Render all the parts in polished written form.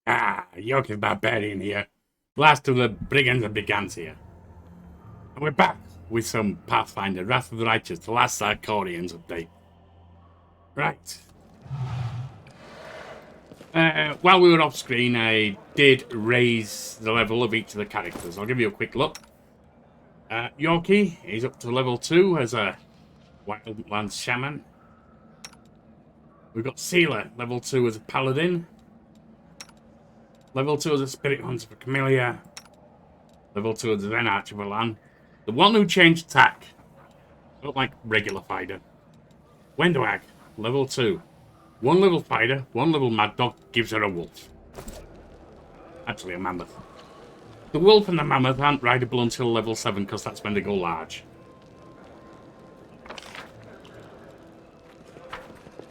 Yorkie the Barbarian here. Last of the Brigantes and Brigantes here. And we're back with some Pathfinder, Wrath of the Righteous, the last Sarkorians update. Right. While we were off screen, I did raise the level of each of the characters. I'll give you a quick look. Yorkie is up to level 2 as a Wildlands Shaman. We've got Sealer, level 2 as a Paladin. Level 2 as a Spirit Hunter for Camellia. Level 2 as a Zen Archer for Lan. The one who changed tack. Not like regular fighter. Wendowag, level 2. One level fighter, one level mad dog gives her a wolf. Actually, a mammoth. The wolf and the mammoth aren't rideable until level 7 because that's when they go large.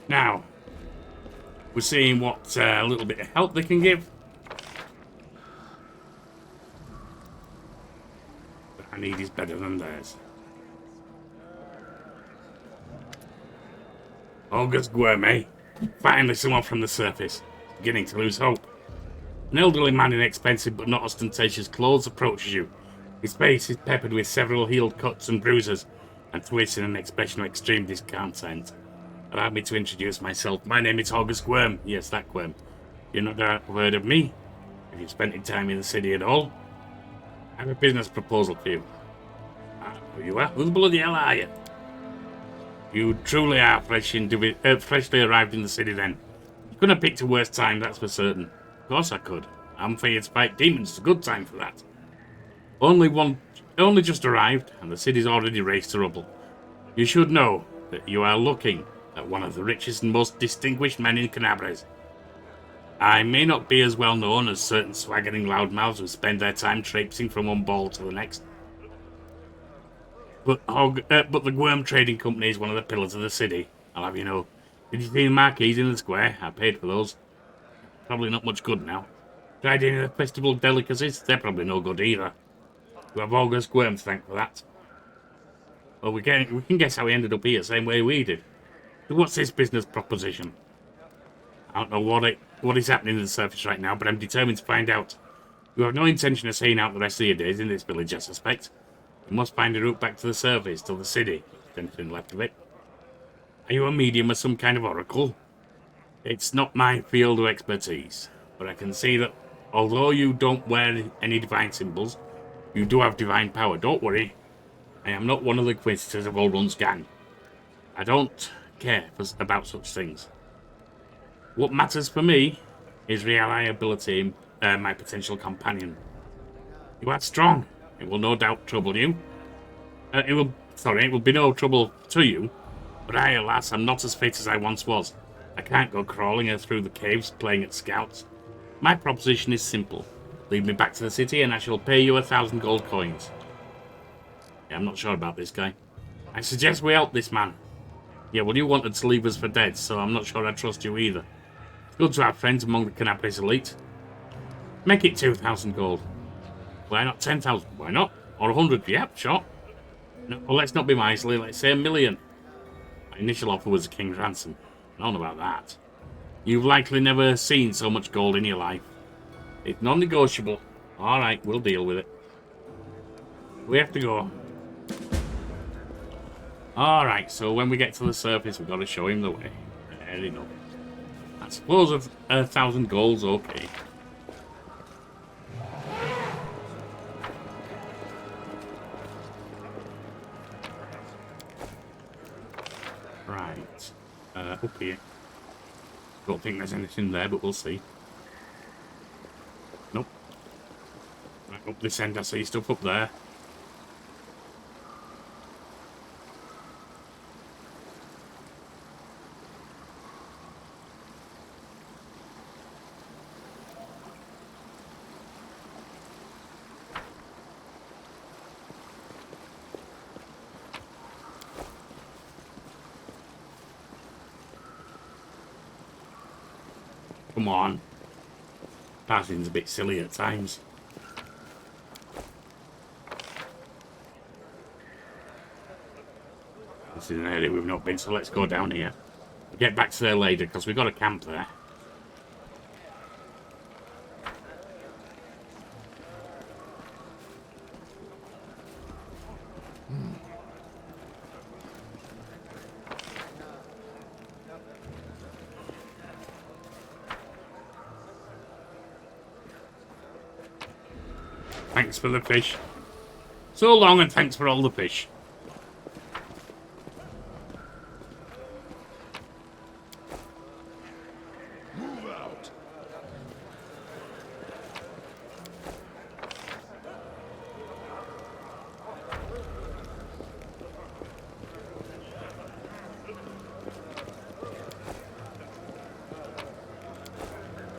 Now, we're seeing what a little bit of help they can give. But I need is better than theirs. August Gourmet. Finally someone from the surface. Beginning to lose hope. An elderly man in expensive but not ostentatious clothes approaches you. His face is peppered with several healed cuts and bruises, and twists in an expression of extreme discontent. Allow me to introduce myself. My name is August Worm. Yes, that Worm. You've not heard of me? Have you spent any time in the city at all? I have a business proposal for you. Who you are? Who the bloody hell are you? You truly are freshly arrived in the city then. You couldn't have picked a worse time, that's for certain. Of course I could. I'm for you to fight demons. It's a good time for that. Only just arrived, and the city's already raised to rubble. You should know that you are looking at one of the richest and most distinguished men in Canabres. I may not be as well known as certain swaggering loudmouths who spend their time traipsing from one ball to the next. But the Worm Trading Company is one of the pillars of the city. I'll have you know. Did you see the marquees in the square? I paid for those. Probably not much good now. Tried any of the festival delicacies? They're probably no good either. You have August Worm to thank for that. Well, we can guess how he ended up here, same way we did. So what's this business proposition? I don't know what is happening to the surface right now, but I'm determined to find out. You have no intention of staying out the rest of your days in this village, I suspect. You must find a route back to the surface, to the city, if anything left of it. Are you a medium or some kind of oracle? It's not my field of expertise, but I can see that although you don't wear any divine symbols, you do have divine power. Don't worry. I am not one of the Inquisitors of Oldrun's gang. I don't care about such things. What matters for me is reliability in my potential companion. You are strong. It will no doubt trouble you. It will be no trouble to you. But I, alas, am not as fit as I once was. I can't go crawling through the caves playing at scouts. My proposition is simple. Lead me back to the city and I shall pay you 1,000 gold coins. Yeah, I'm not sure about this guy. I suggest we help this man. Yeah, well, you wanted to leave us for dead, so I'm not sure I trust you either. It's good to have friends among the Canapes elite. Make it 2,000 gold. Why not 10,000? Why not? Or 100? Yep, sure. No, well, let's not be miserly. Let's say 1,000,000. My initial offer was a king's ransom. I don't know about that. You've likely never seen so much gold in your life. It's non-negotiable. Alright, we'll deal with it. We have to go. Alright, so when we get to the surface, we've got to show him the way. Fair enough. I suppose 1,000 gold's okay. Right. Up here. Don't think there's anything there, but we'll see. Nope. Right, up this end I see stuff up there. Come on. Passing's a bit silly at times. This is an area we've not been, so let's go down here. We'll get back to there later, because we've got a camp there. thanks for the fish. So long and thanks for all the fish. Move out.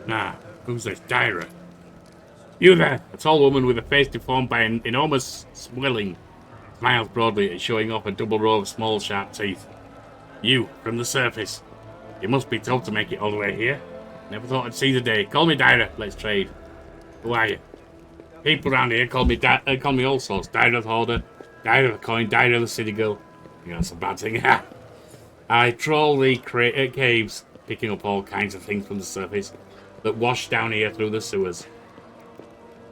Nah, who's this? Dyra. You there, a tall woman with a face deformed by an enormous swelling, smiles broadly at showing off a double row of small, sharp teeth. You, from the surface. You must be tough to make it all the way here. Never thought I'd see the day. Call me Dyra, let's trade. Who are you? People around here call me all sorts. Dyra the Hoarder, Dyra the Coin, Dyra the City Girl. You know, that's a bad thing. I troll the caves, picking up all kinds of things from the surface that wash down here through the sewers.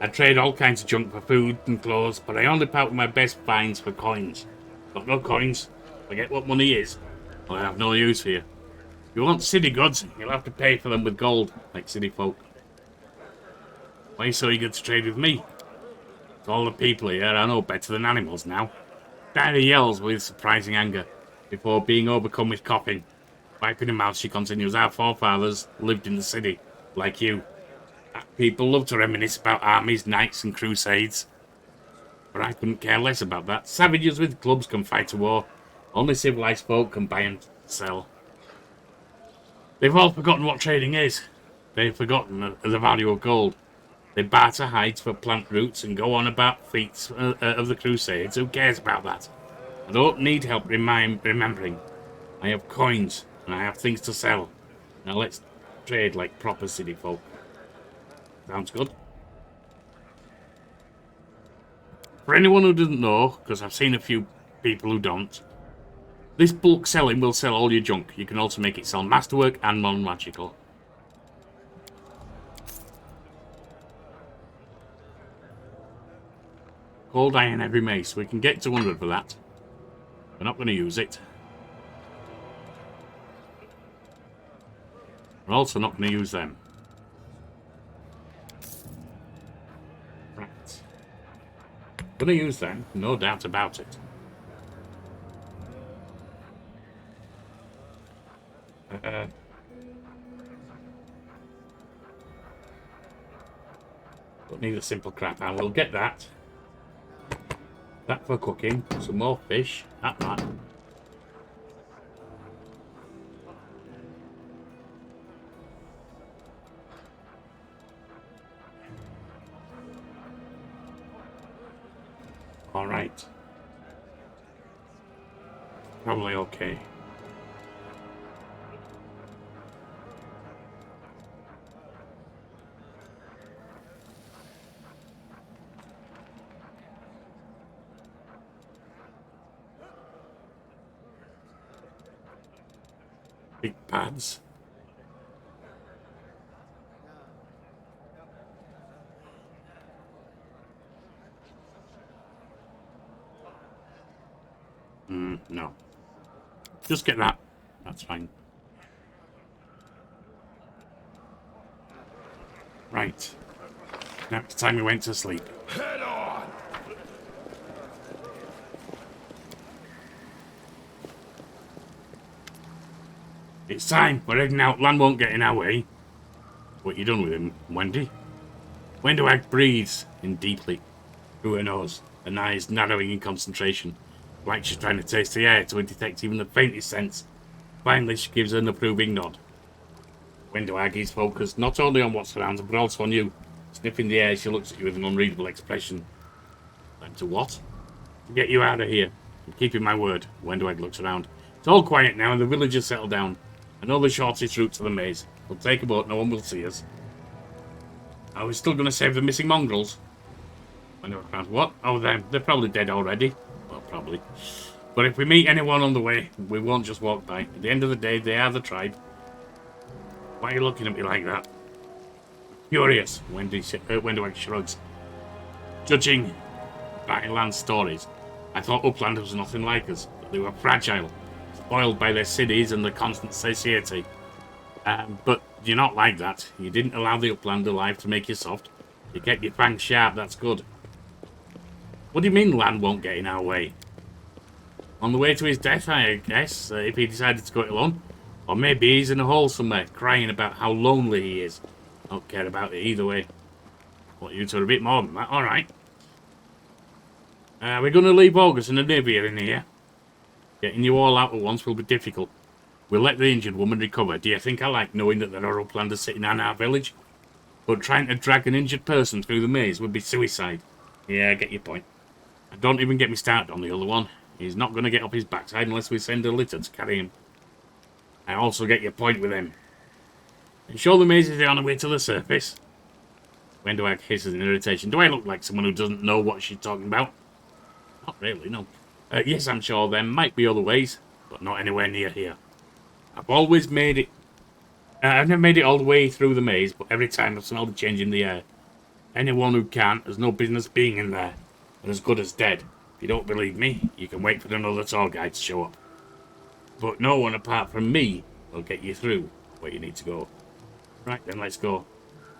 I trade all kinds of junk for food and clothes, but I only part with my best finds for coins. Got no coins. Forget what money is. Well, I have no use for you. If you want city goods, you'll have to pay for them with gold, like city folk. Why are you so eager to trade with me? All the people here I know better than animals now. Diana yells with surprising anger, before being overcome with coughing. Wiping her mouth, she continues, our forefathers lived in the city, like you. People love to reminisce about armies, knights, and crusades. But I couldn't care less about that. Savages with clubs can fight a war. Only civilized folk can buy and sell. They've all forgotten what trading is. They've forgotten the value of gold. They barter hides for plant roots and go on about feats of the crusades. Who cares about that? I don't need help remembering. I have coins and I have things to sell. Now let's trade like proper city folk. Sounds good. For anyone who doesn't know, because I've seen a few people who don't, this bulk selling will sell all your junk. You can also make it sell masterwork and non-magical. Gold iron every mace. We can get 200 for that. We're not going to use it. We're also not going to use them. Right. Going to use them, no doubt about it. Don't need a simple crap, and we'll get that. That for cooking, some more fish, that. Alright. Probably okay. Big pads. No. Just get that. That's fine. Right. Now it's time we went to sleep. Head on. It's time. We're heading out. Land won't get in our way. What you done with him, Wendy? Wendoag breathes in deeply through her nose, her eyes narrowing in concentration, like she's trying to taste the air to detect even the faintest sense. Finally, she gives an approving nod. Wendoag is focused not only on what surrounds her, but also on you. Sniffing the air, she looks at you with an unreadable expression. Time to what? To get you out of here. I'm keeping my word. Wendoag looks around. It's all quiet now, and the villagers settle down. I know the shortest route to the maze. We'll take a boat, no one will see us. Are we still going to save the missing mongrels? Wendoag frowns. What? Oh, they're probably dead already. Well, probably. But if we meet anyone on the way, we won't just walk by. At the end of the day, they are the tribe. Why are you looking at me like that? Curious, Wendoag shrugs. Judging by Land's stories, I thought Upland was nothing like us. That they were fragile, spoiled by their cities and the constant satiety. But you're not like that. You didn't allow the Upland alive to make you soft. You kept your fangs sharp, that's good. What do you mean land won't get in our way? On the way to his death, I guess, if he decided to go it alone. Or maybe he's in a hole somewhere, crying about how lonely he is. Don't care about it either way. What, you two are a bit more than that? Alright. We're going to leave August and Olivia in here. Getting you all out at once will be difficult. We'll let the injured woman recover. Do you think I like knowing that there are uplanders sitting on our village? But trying to drag an injured person through the maze would be suicide. Yeah, I get your point. And don't even get me started on the other one. He's not going to get up his backside unless we send a litter to carry him. I also get your point with him. And sure the maze is on the way to the surface? When do I hisses in irritation? Do I look like someone who doesn't know what she's talking about? Not really, no. Yes, I'm sure there might be other ways, but not anywhere near here. I've always made it... I've never made it all the way through the maze, but every time I've smelled a change in the air. Anyone who can't has no business being in there. They're as good as dead. If you don't believe me, you can wait for another tour guide to show up. But no one apart from me will get you through where you need to go. Right, then let's go.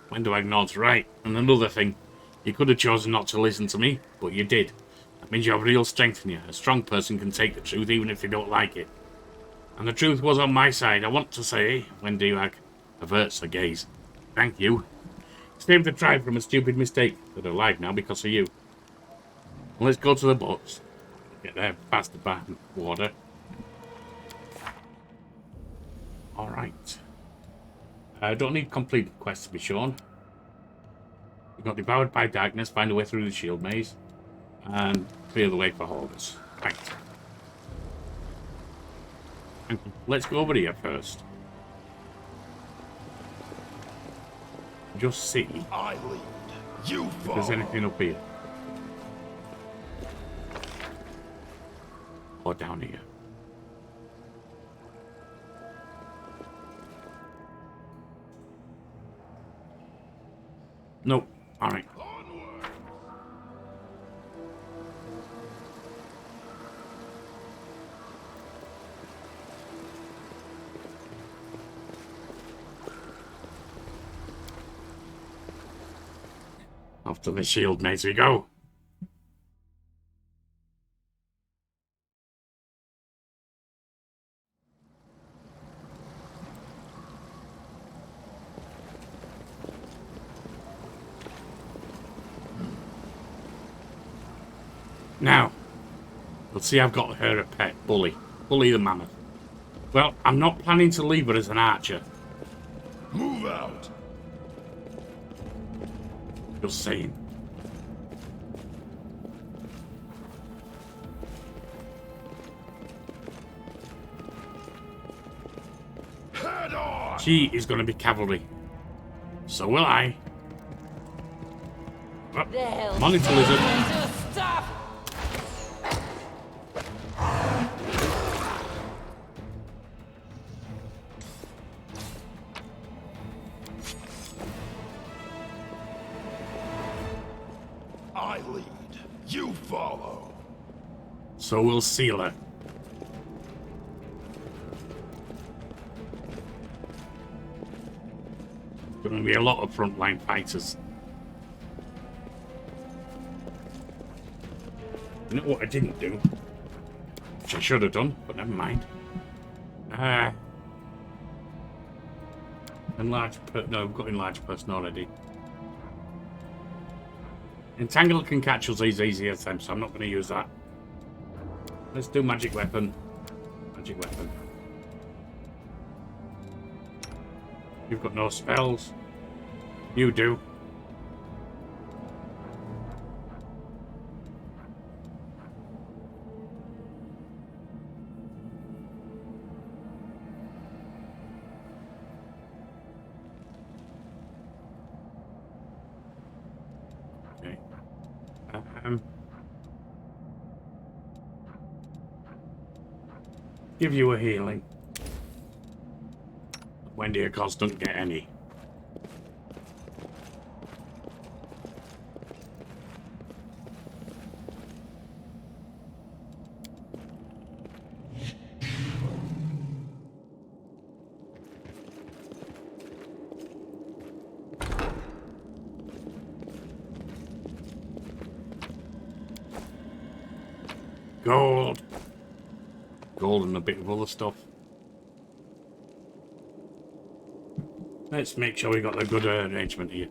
When do I nod? Right, and another thing. You could have chosen not to listen to me, but you did. That means you have real strength in you. A strong person can take the truth even if they don't like it. And the truth was on my side. I want to say, when Diag averts her gaze. Thank you. Saved the tribe from a stupid mistake. They're alive now because of you. Let's go to the boats. Get there past the bath water. Alright. I don't need completed quests to be shown. We got devoured by darkness, find a way through the shield maze, and clear the way for hoarders. Right. Let's go over here first. Just see I lead. You if follow. there's anything up here. Or down here. Nope. Alright. Onward. Off to the shield maze we go. Now, let's see I've got her a pet, Bully. Bully the mammoth. Well, I'm not planning to leave her as an archer. Move out. Just saying. Head on. She is going to be cavalry. So will I. Oh, monitor lizard. Just stop! I lead. You follow. So will Sealer. Going to be a lot of frontline fighters. You know what I didn't do? Which I should have done, but never mind. No, I've got enlarged person already. Entangle can catch us as easy as them, so I'm not going to use that. Let's do magic weapon. Magic weapon. You've got no spells. You do. Okay. Give you a healing. Wendy, of course, don't get any. Gold. Gold and a bit of other stuff. Let's make sure we got the good arrangement here.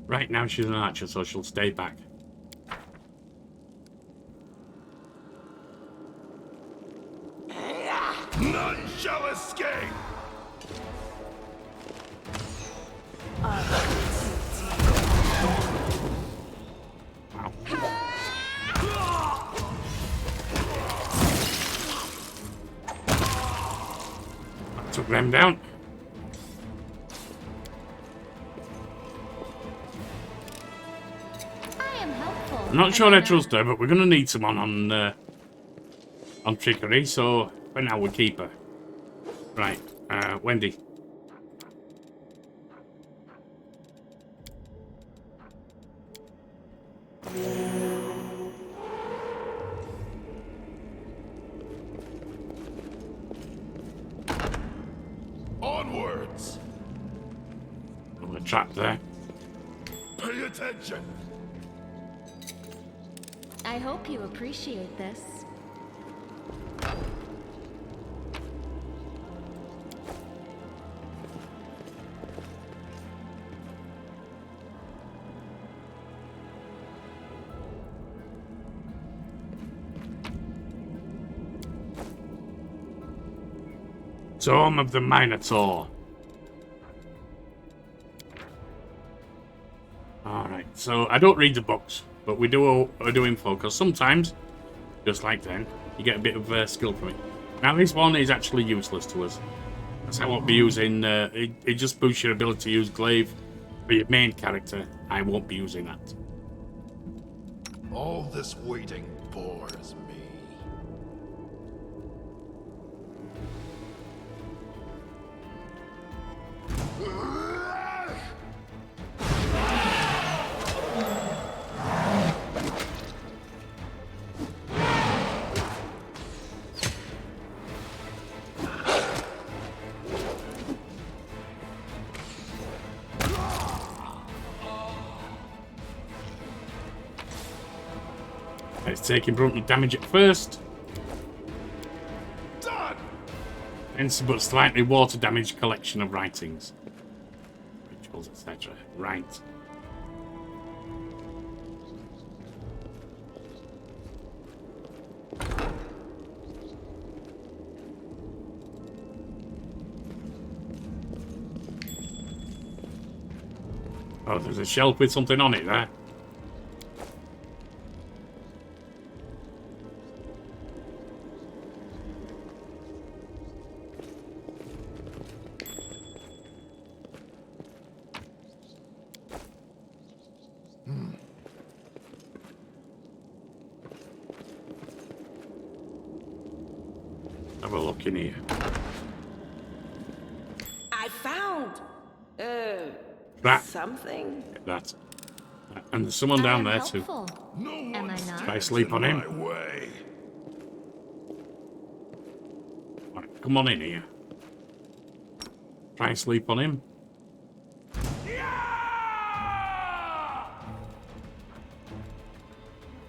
Right now she's an archer, so she'll stay back. None shall escape! Wow. That took them down. I'm not sure I trust her, but we're going to need someone on trickery, so for now we'll keep her. Right, Wendy. Onwards! Another trap there. Pay attention! I hope you appreciate this. Tome of the Minotaur. Alright, so I don't read the books, but we do info, because sometimes, just like then, you get a bit of skill from it. Now this one is actually useless to us. As I won't be using, it just boosts your ability to use glaive for your main character. I won't be using that. All this waiting bores me. It's taking brutal damage at first, Done! and but slightly water damage collection of writings, rituals, etc. Right. Oh, there's a shelf with something on it there. Have a look in here. I found That. something. That. And there's someone down there too. Helpful. No Am one I not? stands Try sleep on in him. my way. Right, come on in here. Try and sleep on him.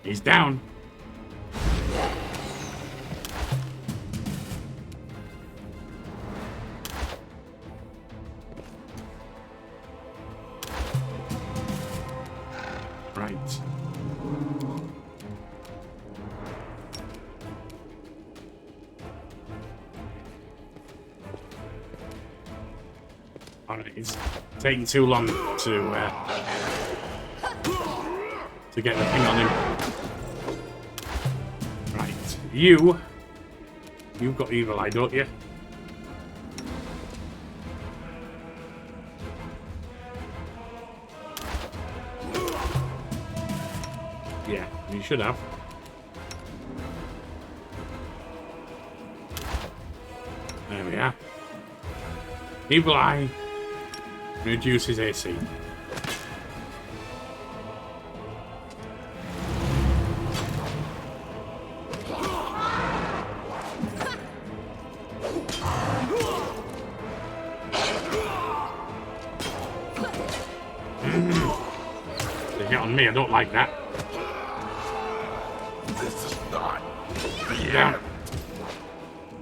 He's down. Right. Alright, it's taking too long to get the thing on him. Right, you've got evil eye, don't you? Yeah, you should have. There we are. Evil eye reduces AC. They hit on me, I don't like that. This is not the Down. end.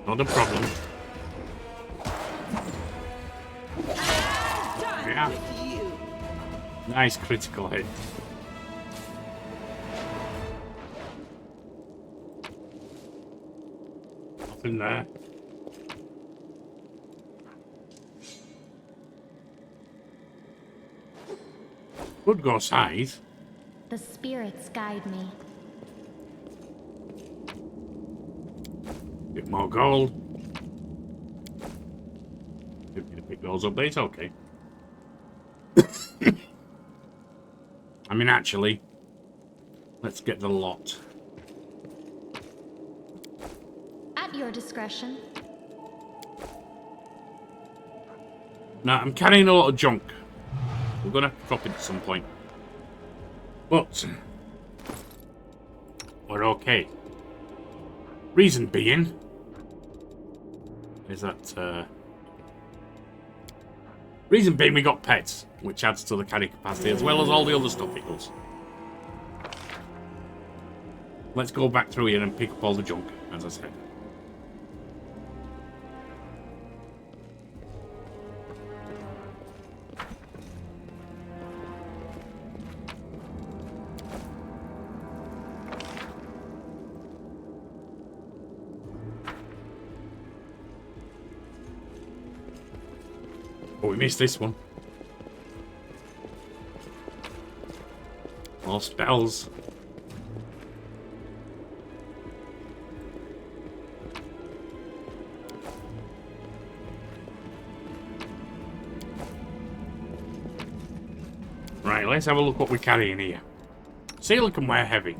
Not a problem. Done Yeah. with you. Nice critical hit. Nothing there. Could go size. The spirits guide me. Bit more gold. Didn't need to pick those up, but it's okay. I mean, actually, let's get the lot. At your discretion. Now, I'm carrying a lot of junk. We're going to have to drop it at some point. But we're okay. Reason being is that reason being we got pets, which adds to the carry capacity as well as all the other stuff it does. Let's go back through here and pick up all the junk, as I said. Oh, we missed this one. More spells. Right, let's have a look what we carry in here. Sailor can wear heavy.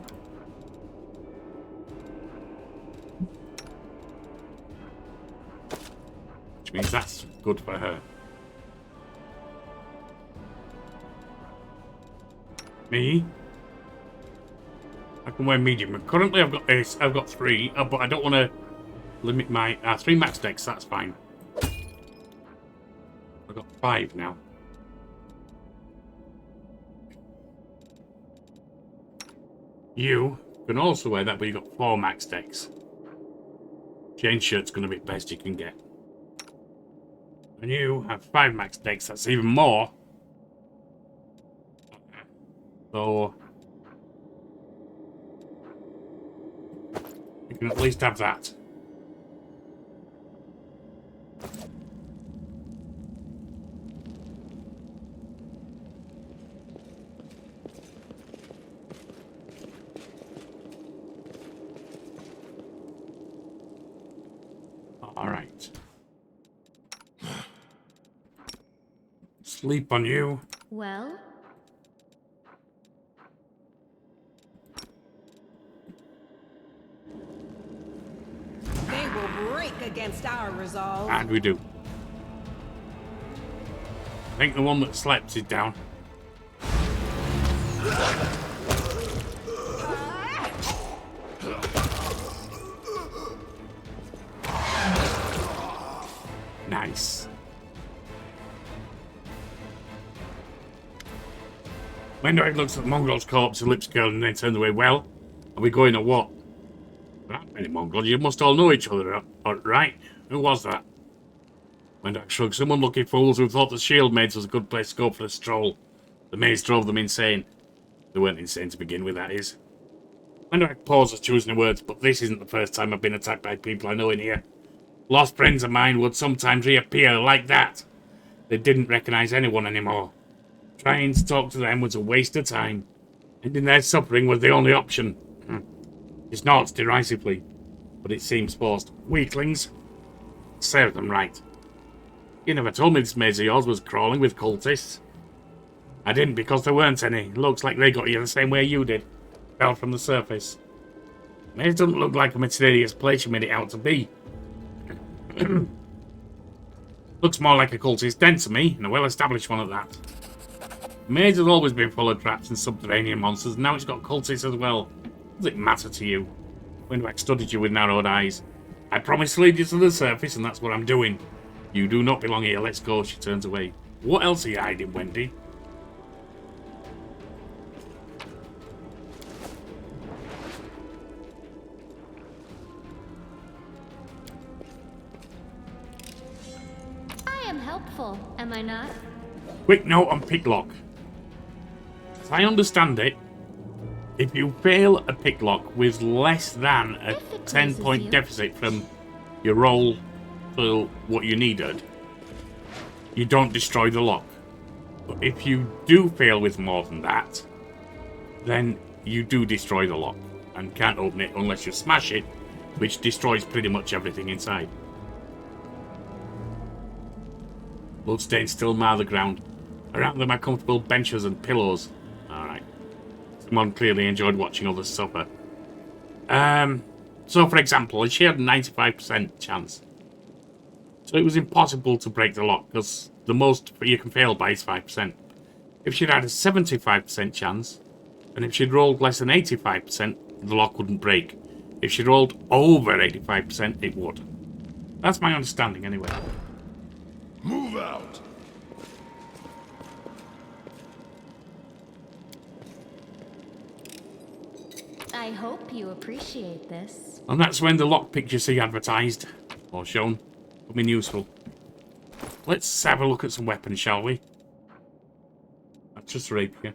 Which means that's good for her. Me? I can wear medium. Currently I've got this. I've got 3, but I don't want to limit my 3 max decks. That's fine. I've got 5 now. You can also wear that, but you've got 4 max decks. Chain shirt's going to be best you can get. And you have 5 max decks. That's even more. So you can at least have that. All right. Sleep on you. Well, They will break against our resolve. And we do. I think the one that slept is down. Nice. Wendell looks at the Mongol's corpse and lips curl and then turns away. Well, are we going at what? There aren't many Mongols. You must all know each other, right? Who was that? Wendell shrugged. Some unlucky fools who thought the Shield Maids was a good place to go for a stroll. The maze drove them insane. They weren't insane to begin with, that is. Wendell paused as choosing the words, but this isn't the first time I've been attacked by people I know in here. Lost friends of mine would sometimes reappear like that. They didn't recognize anyone anymore. Trying to talk to them was a waste of time. Ending their suffering was the only option. He snorts derisively, but it seems forced. Weaklings? Serve them right. You never told me this maze of yours was crawling with cultists. I didn't because there weren't any. Looks like they got here the same way you did. Fell from the surface. Maze doesn't look like a mysterious place you made it out to be. Looks more like a cultist den to me, and a well-established one at that. The maze has always been full of traps and subterranean monsters, and now it's got cultists as well. Does it matter to you? Windwax studied you with narrowed eyes. I promised to lead you to the surface, and that's what I'm doing. You do not belong here. Let's go. She turns away. What else are you hiding, Wendy? helpful, am I not? Quick note on picklock. As I understand it, if you fail a picklock with less than a If it 10-point pleases you. deficit from your roll for what you needed, you don't destroy the lock. But if you do fail with more than that, then you do destroy the lock and can't open it unless you smash it, which destroys pretty much everything inside. Bloodstains still mar the ground. Around them are comfortable benches and pillows. Alright. Someone clearly enjoyed watching others suffer. So for example, she had a 95% chance. So it was impossible to break the lock, because the most you can fail by is 5%. If she'd had a 75% chance, and if she'd rolled less than 85%, the lock wouldn't break. If she rolled over 85%, it would. That's my understanding anyway. Move out. I hope you appreciate this. And that's when the lockpick you see advertised, or shown, come in useful. Let's have a look at some weapons, shall we? That's just a rapier.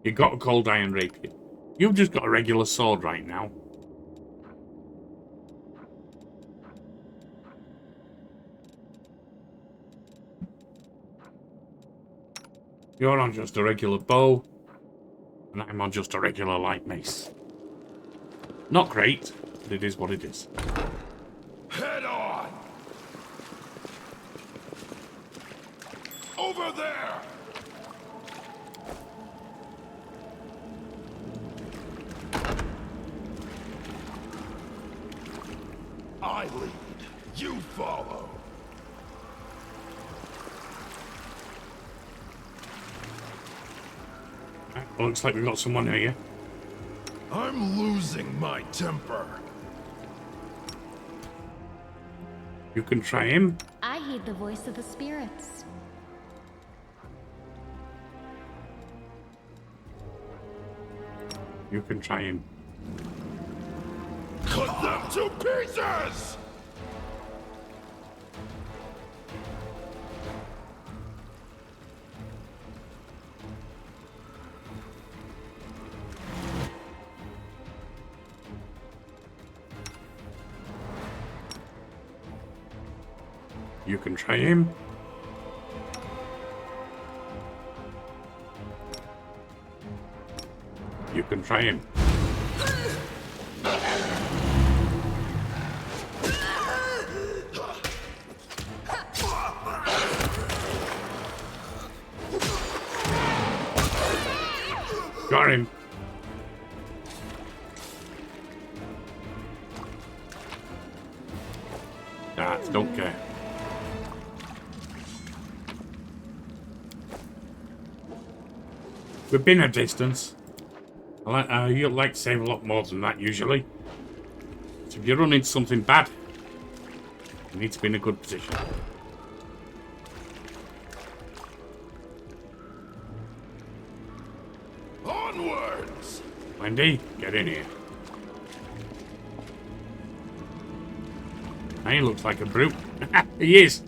You got a cold iron rapier. You've just got a regular sword right now. You're on just a regular bow, and I'm on just a regular light mace. Not great, but it is what it is. Head on. Over there. I lead. You follow. Looks like we've got someone here. I'm losing my temper. You can try him. I heed the voice of the spirits. You can try him. Cut them to pieces! You can try him. You can try him. Got him. Don't care. We've been a distance. You'd like to save a lot more than that usually. So if you run into something bad, you need to be in a good position. Onwards! Wendy, get in here. He looks like a brute. He is.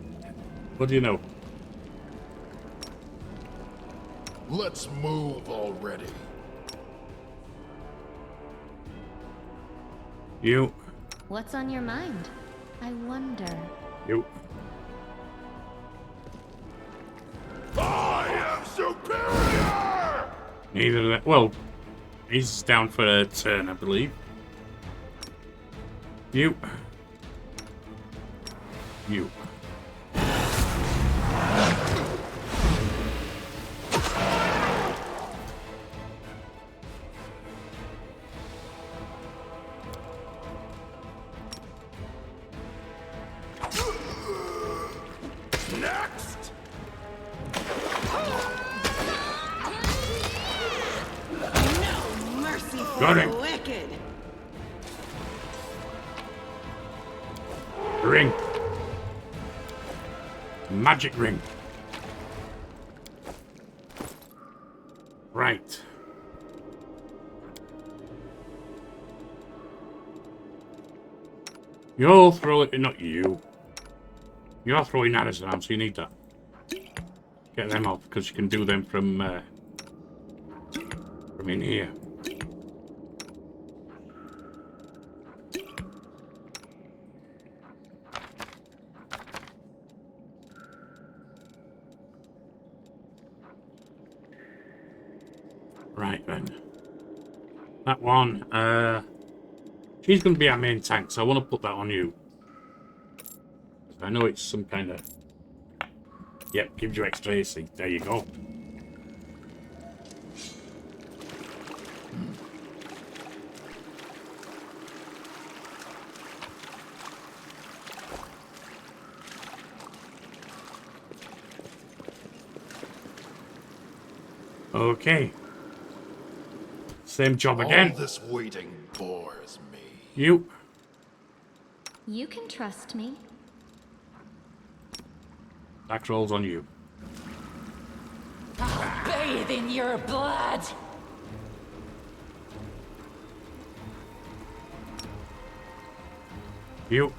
What do you know? Let's move already. You. What's on your mind? I wonder. You. I am superior! Neither of that. Well, he's down for a turn, I believe. You. You. Next! No mercy for Got the him. wicked. Ring. Magic ring. Right. You'll throw it. Not you. You're throwing at us now, so you need that. Get them off, because you can do them from in here. Right then. That one, she's going to be our main tank, so I want to put that on you. I know it's some kind of... Yep, gives you extra AC. There you go. Okay. Same job again. All this waiting bores me. You. You can trust me. Axe rolls on you. Bathe in your blood! You.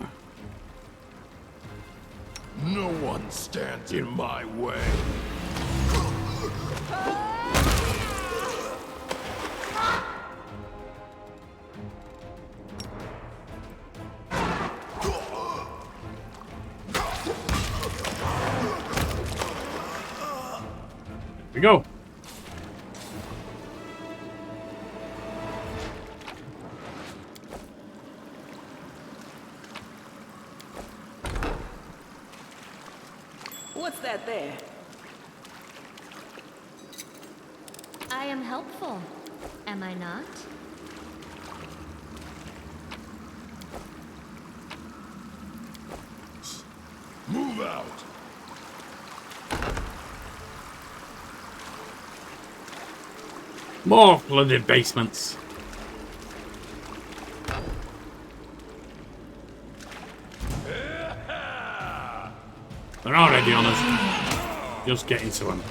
No one stands in my way. We go. What's that there? I am helpful, am I not? Move out. More flooded basements. They're already on us. Just getting to them.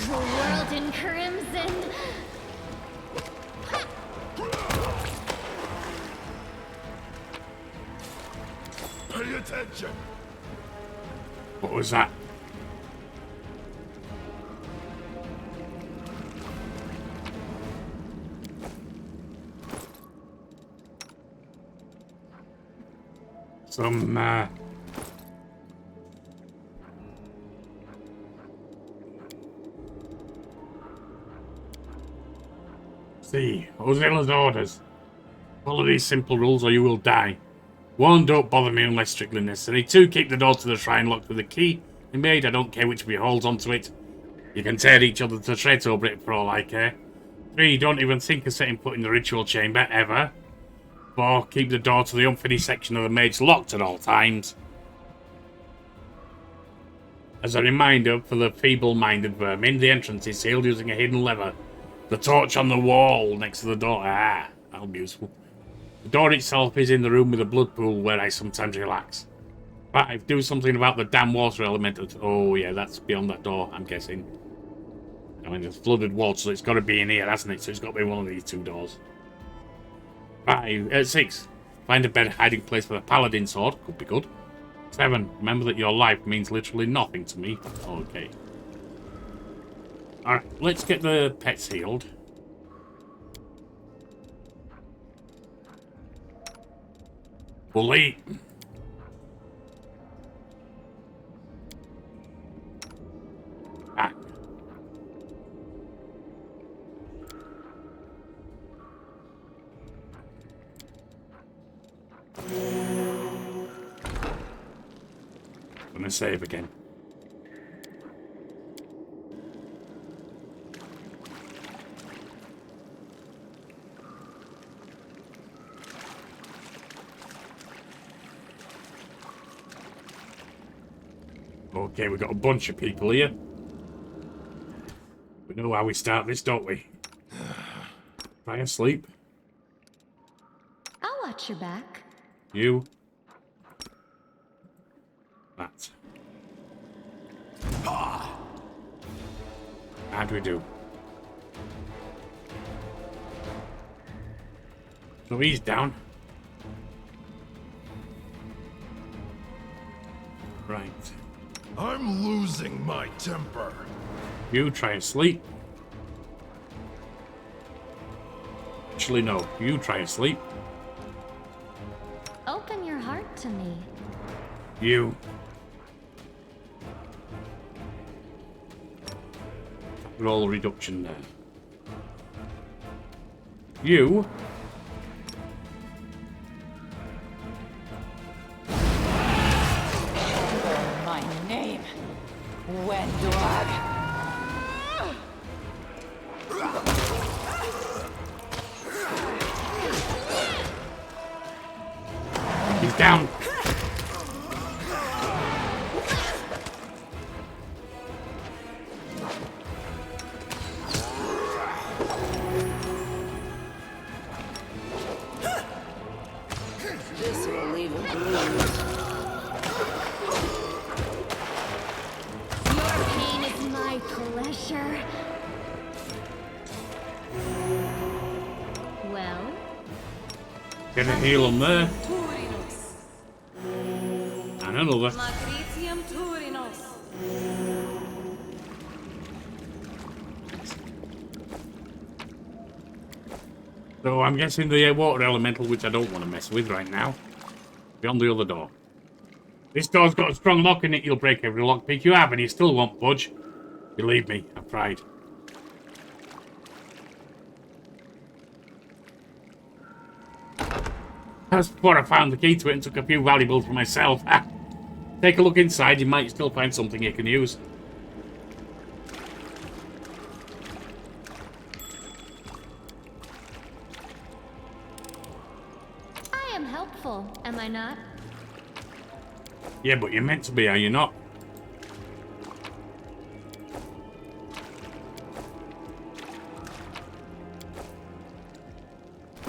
The world in crimson. Pay attention. What was that? Some, See, Ozilla's orders. Follow these simple rules or you will die. 1. Don't bother me unless strictly necessary. 2. Keep the door to the shrine locked with a key. And made, I don't care which of you holds onto it. You can tear each other to shreds over it for all I care. 3. Don't even think of setting foot in the ritual chamber, ever. 4. Keep the door to the unfinished section of the mage locked at all times. As a reminder for the feeble-minded vermin, the entrance is sealed using a hidden lever. The torch on the wall next to the door. Ah, that'll be useful. The door itself is in the room with a blood pool where I sometimes relax. 5. Do something about the damn water element. Oh yeah, that's beyond that door, I'm guessing. I mean, it's flooded water, so it's got to be in here, hasn't it? So it's got to be one of these 2 doors. 6. Find a better hiding place for the paladin sword. Could be good. 7. Remember that your life means literally nothing to me. Okay. Alright, let's get the pets healed. Bully. Back. Gonna save again. Okay, we've got a bunch of people here. We know how we start this, don't we? Try and sleep. I'll watch your back. You. That. How do we do? So he's down. Right. I'm losing my temper. You try and sleep. Actually, no. You try and sleep. Open your heart to me. You. Roll reduction there. You. My name. Wendog. He's down. This will leave a bruise. Your pain is my pleasure. Well, Gonna heal him there. Turinos. And another. Matricium Turinos. So I'm guessing the water elemental, which I don't want to mess with right now. Beyond the other door. This door's got a strong lock in it. You'll break every lockpick you have, and you still won't budge. Believe me, I've tried. That's before I found the key to it and took a few valuables for myself. Take a look inside. You might still find something you can use. I am helpful, am I not? Yeah, but you're meant to be, are you not?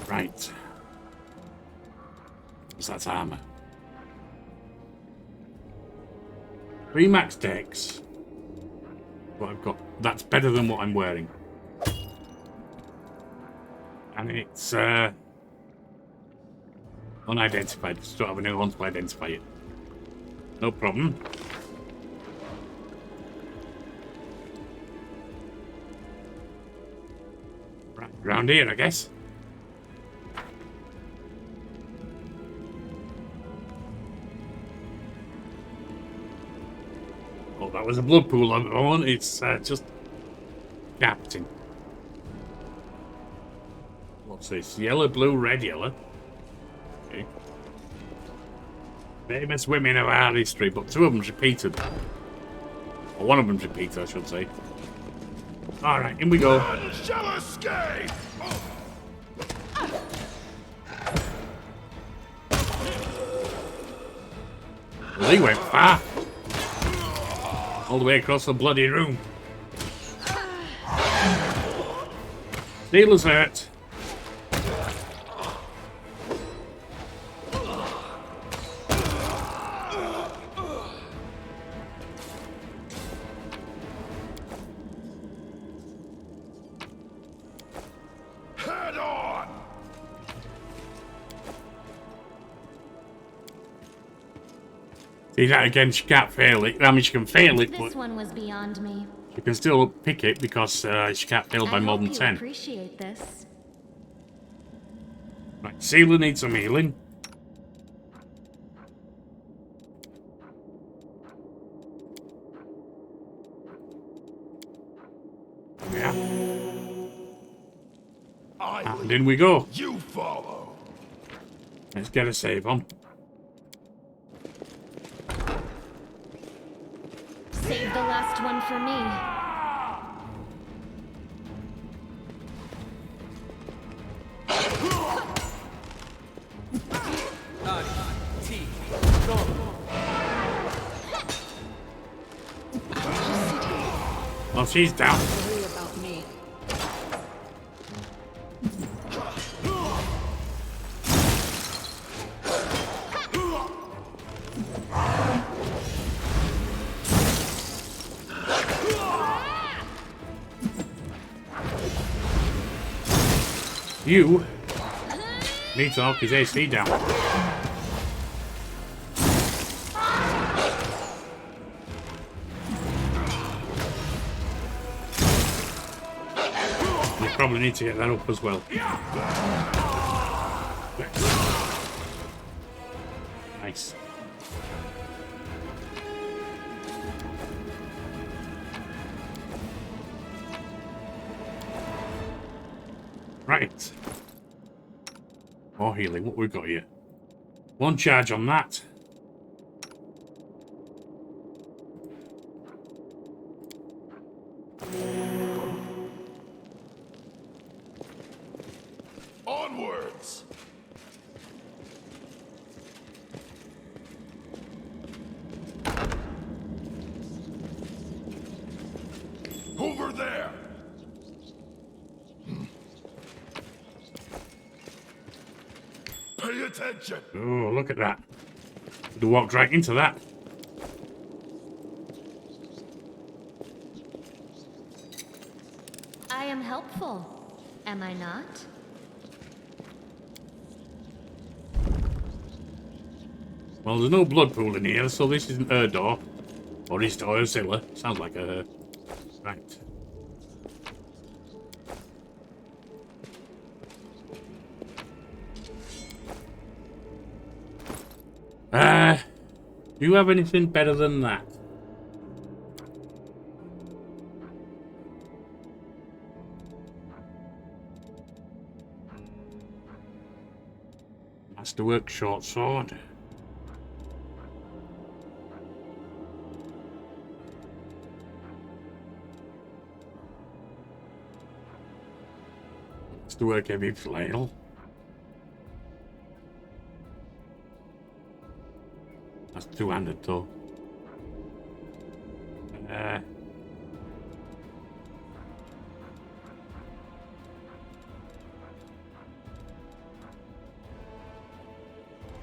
Right. So that's armor. 3 max decks. What I've got. That's better than what I'm wearing. And it's unidentified. Just don't have anyone who wants to identify it. No problem. Right, round here, I guess. Oh, that was a blood pool on one. It's just captain. What's this? Yellow, blue, red, yellow. Okay. Famous women of our history, but 2 of them's repeated. Or 1 of them's repeated, I should say. Alright, in we go. None shall escape! Well, he went far. All the way across the bloody room. Steelers hurt. Head on! See that again, she can't fail it. I mean, she can fail it, This but one was beyond me. she can still pick it because she can't fail by I more hope than you 10. appreciate this. Right, Sealer needs some healing. Yeah, I and lead, in we go. you follow. Let's get a save on. Save the last one for me. Oh, she's down. Worry about me. You need to knock his AC down. You probably need to get that up as well. Nice. Right. More healing. What we've got here? One charge on that. Onwards! Over there! Pay attention! Oh, look at that. Could have walked right into that. I am helpful, am I not? Well, there's no blood pool in here, so this isn't her door. Or his door, Zilla. Sounds like a her. Right. Do you have anything better than that? Masterwork short sword. Masterwork heavy flail. That's two-handed though.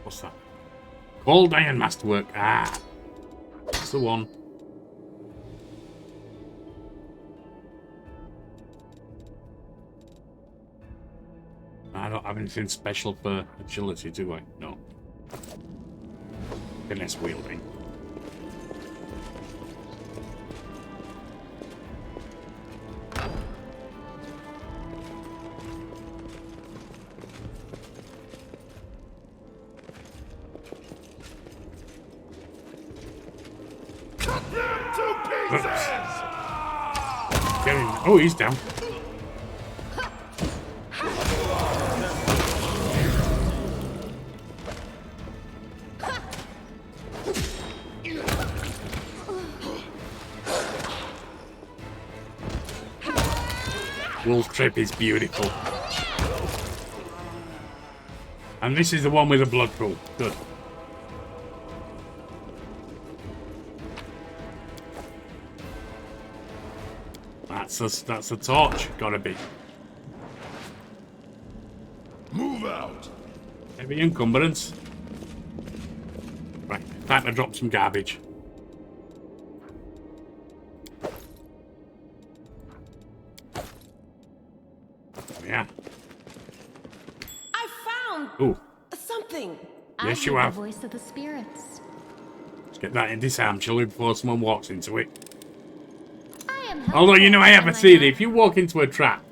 What's that? Cold iron masterwork. Ah, that's the one. I don't have anything special for agility, do I? No. Finesse wielding. Cut them to pieces! Get him. Oh, he's down. Wolf Trip is beautiful. And this is the one with the blood pool. Good. That's a torch. Gotta be. Move out! Heavy encumbrance. Right, time to drop some garbage. Yeah. I found Ooh. something. Yes, I you hear have. the voice of the spirits. Let's get that in disarm, shall we, before someone walks into it. I am helpful, Although, you know, I have am a theory. not? If you walk into a trap,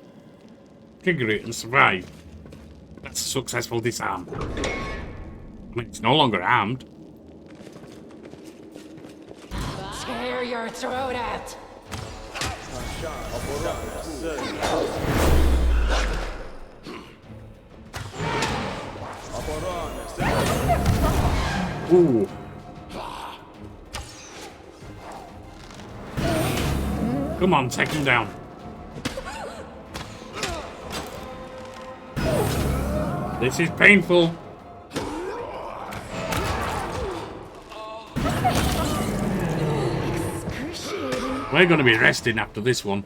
trigger it and survive, that's a successful disarm. I mean, it's no longer armed. Tear your throat out. Ooh. Come on, take him down. This is painful. Excruciating. We're going to be resting after this one.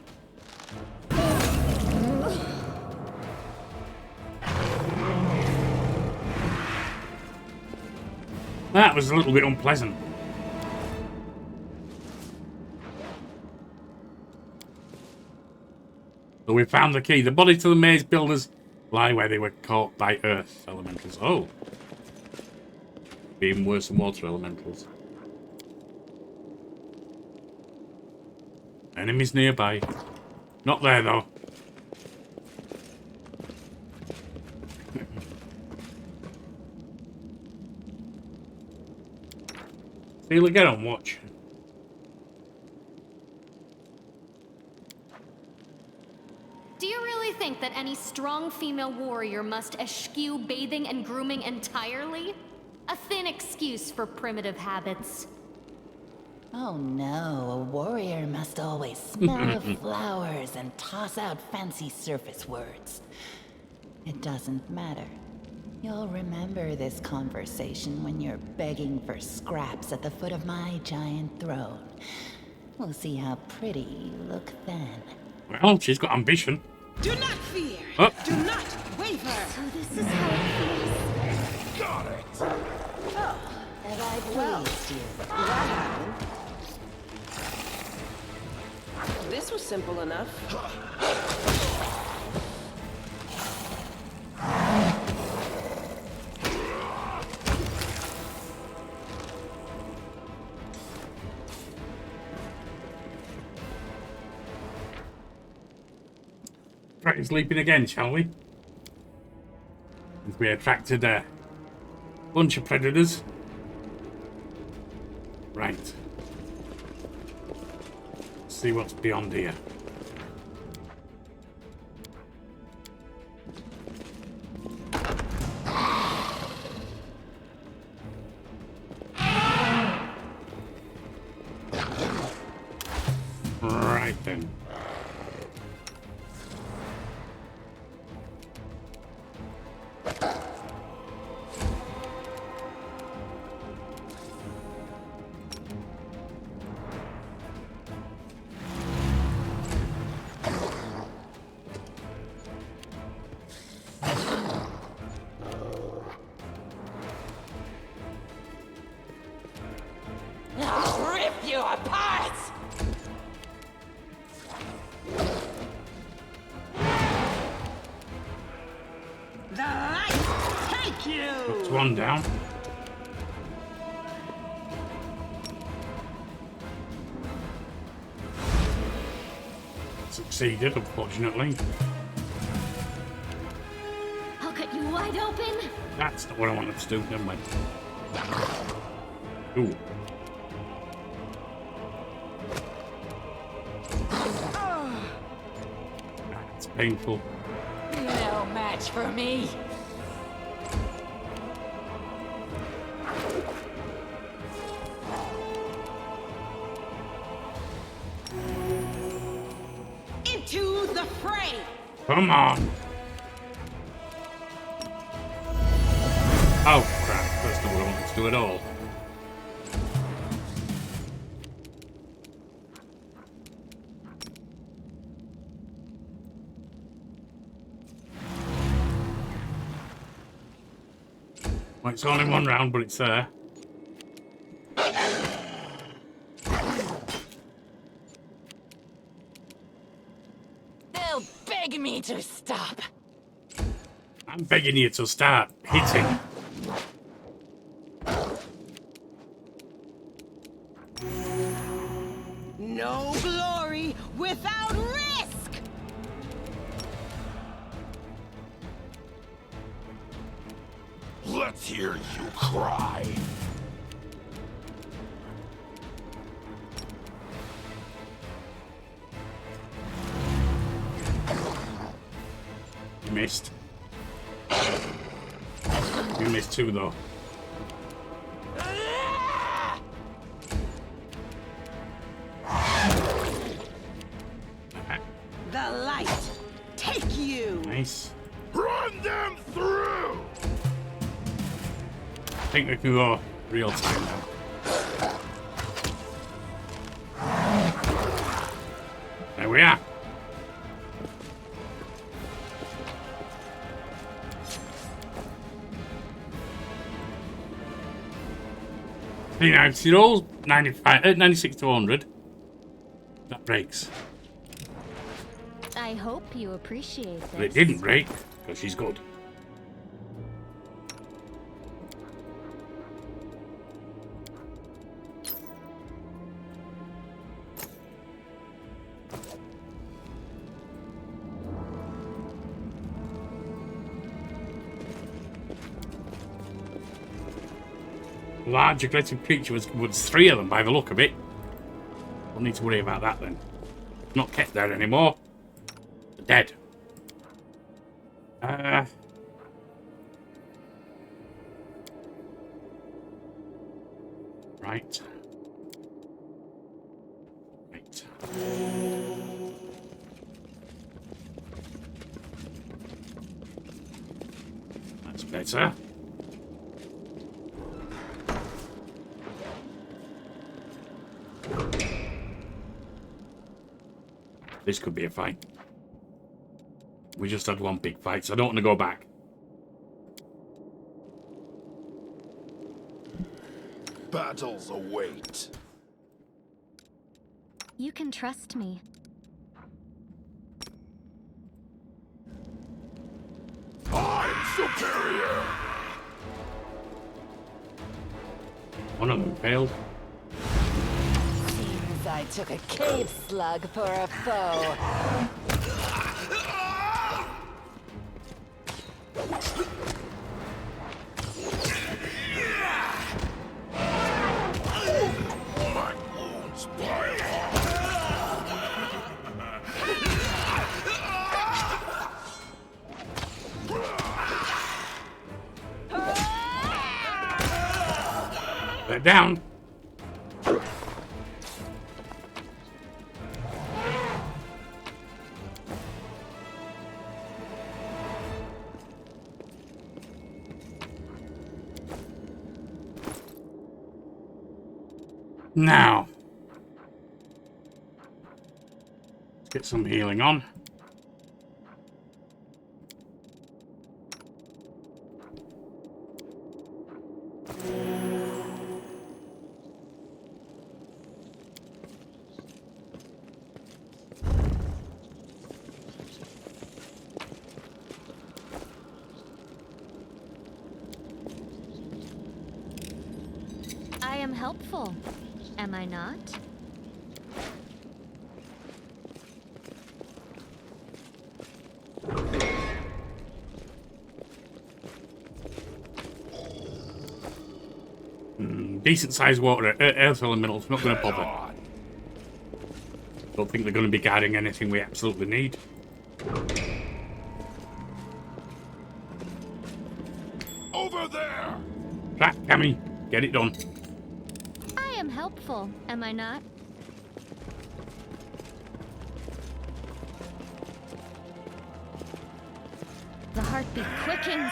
That was a little bit unpleasant. So we found the key. The body to the maze builders Fly where they were caught by earth elementals. Oh. Be even worse than water elementals. Enemies nearby. Not there, though. Steal again on watch. Do you really think that any strong female warrior must eschew bathing and grooming entirely? A thin excuse for primitive habits. Oh no, a warrior must always smell of flowers and toss out fancy surface words. It doesn't matter. You'll remember this conversation when you're begging for scraps at the foot of my giant throne. We'll see how pretty you look then. Well, she's got ambition. Do not fear. Oh. Do not waver. So this is how it feels. Got it! Have I pleased you? That happened. This was simple enough. Try sleeping again, shall we? We attracted a bunch of predators. Right. Let's see what's beyond here. Right then. I'll rip you apart! The light take you. That's one down. Succeeded, unfortunately. I'll cut you wide open. That's not what I wanted to do. Never mind. Ooh. That's painful. No match for me. Into the fray. Come on. Oh, crap. That's not what I wanted to do at all. Well, it's only one round, but it's there. They'll beg me to stop. I'm begging you to start hitting. No glory without risk. Let's hear you cry. You missed. You missed two, though. The light take you. Nice. Run them through! I think we can go real time now. There we are. See now, it's all 96 to 100. That breaks. I hope you appreciate this. But it didn't break. because she's good. Large aggressive creature was 3 of them by the look of it. Don't need to worry about that then. Not kept there anymore. They're dead. Right. Right. That's better. This could be a fight. We just had one big fight, so I don't want to go back. Battles await. You can trust me. I'm superior. One of them failed. Seems I took a cave slug for a foe. My wounds pile They're down. Now, let's get some healing on. I am helpful, am I not? Decent sized water, earth elementals, not going to bother. Don't think they're going to be guarding anything we absolutely need. over there. Right, Cammy, get it done. I am helpful, am I not? The heartbeat quickens.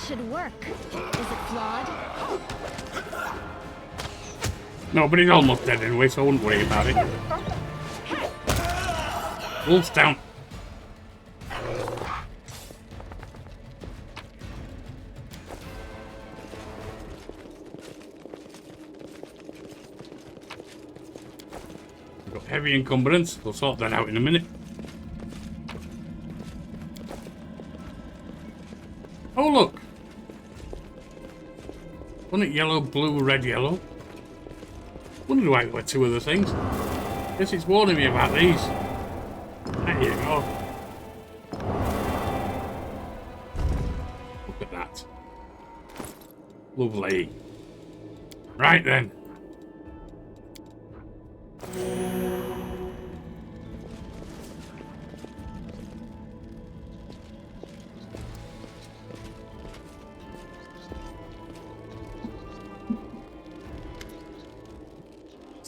Should work. Is it flawed? No, but he's almost dead anyway, so I wouldn't worry about it. Wolf's down. We've got heavy encumbrance. We'll sort that out in a minute. Oh, look. Wasn't it yellow, blue, red, yellow? Wondered why there were two other things. Guess it's warning me about these. There you go. Look at that. Lovely. Right then.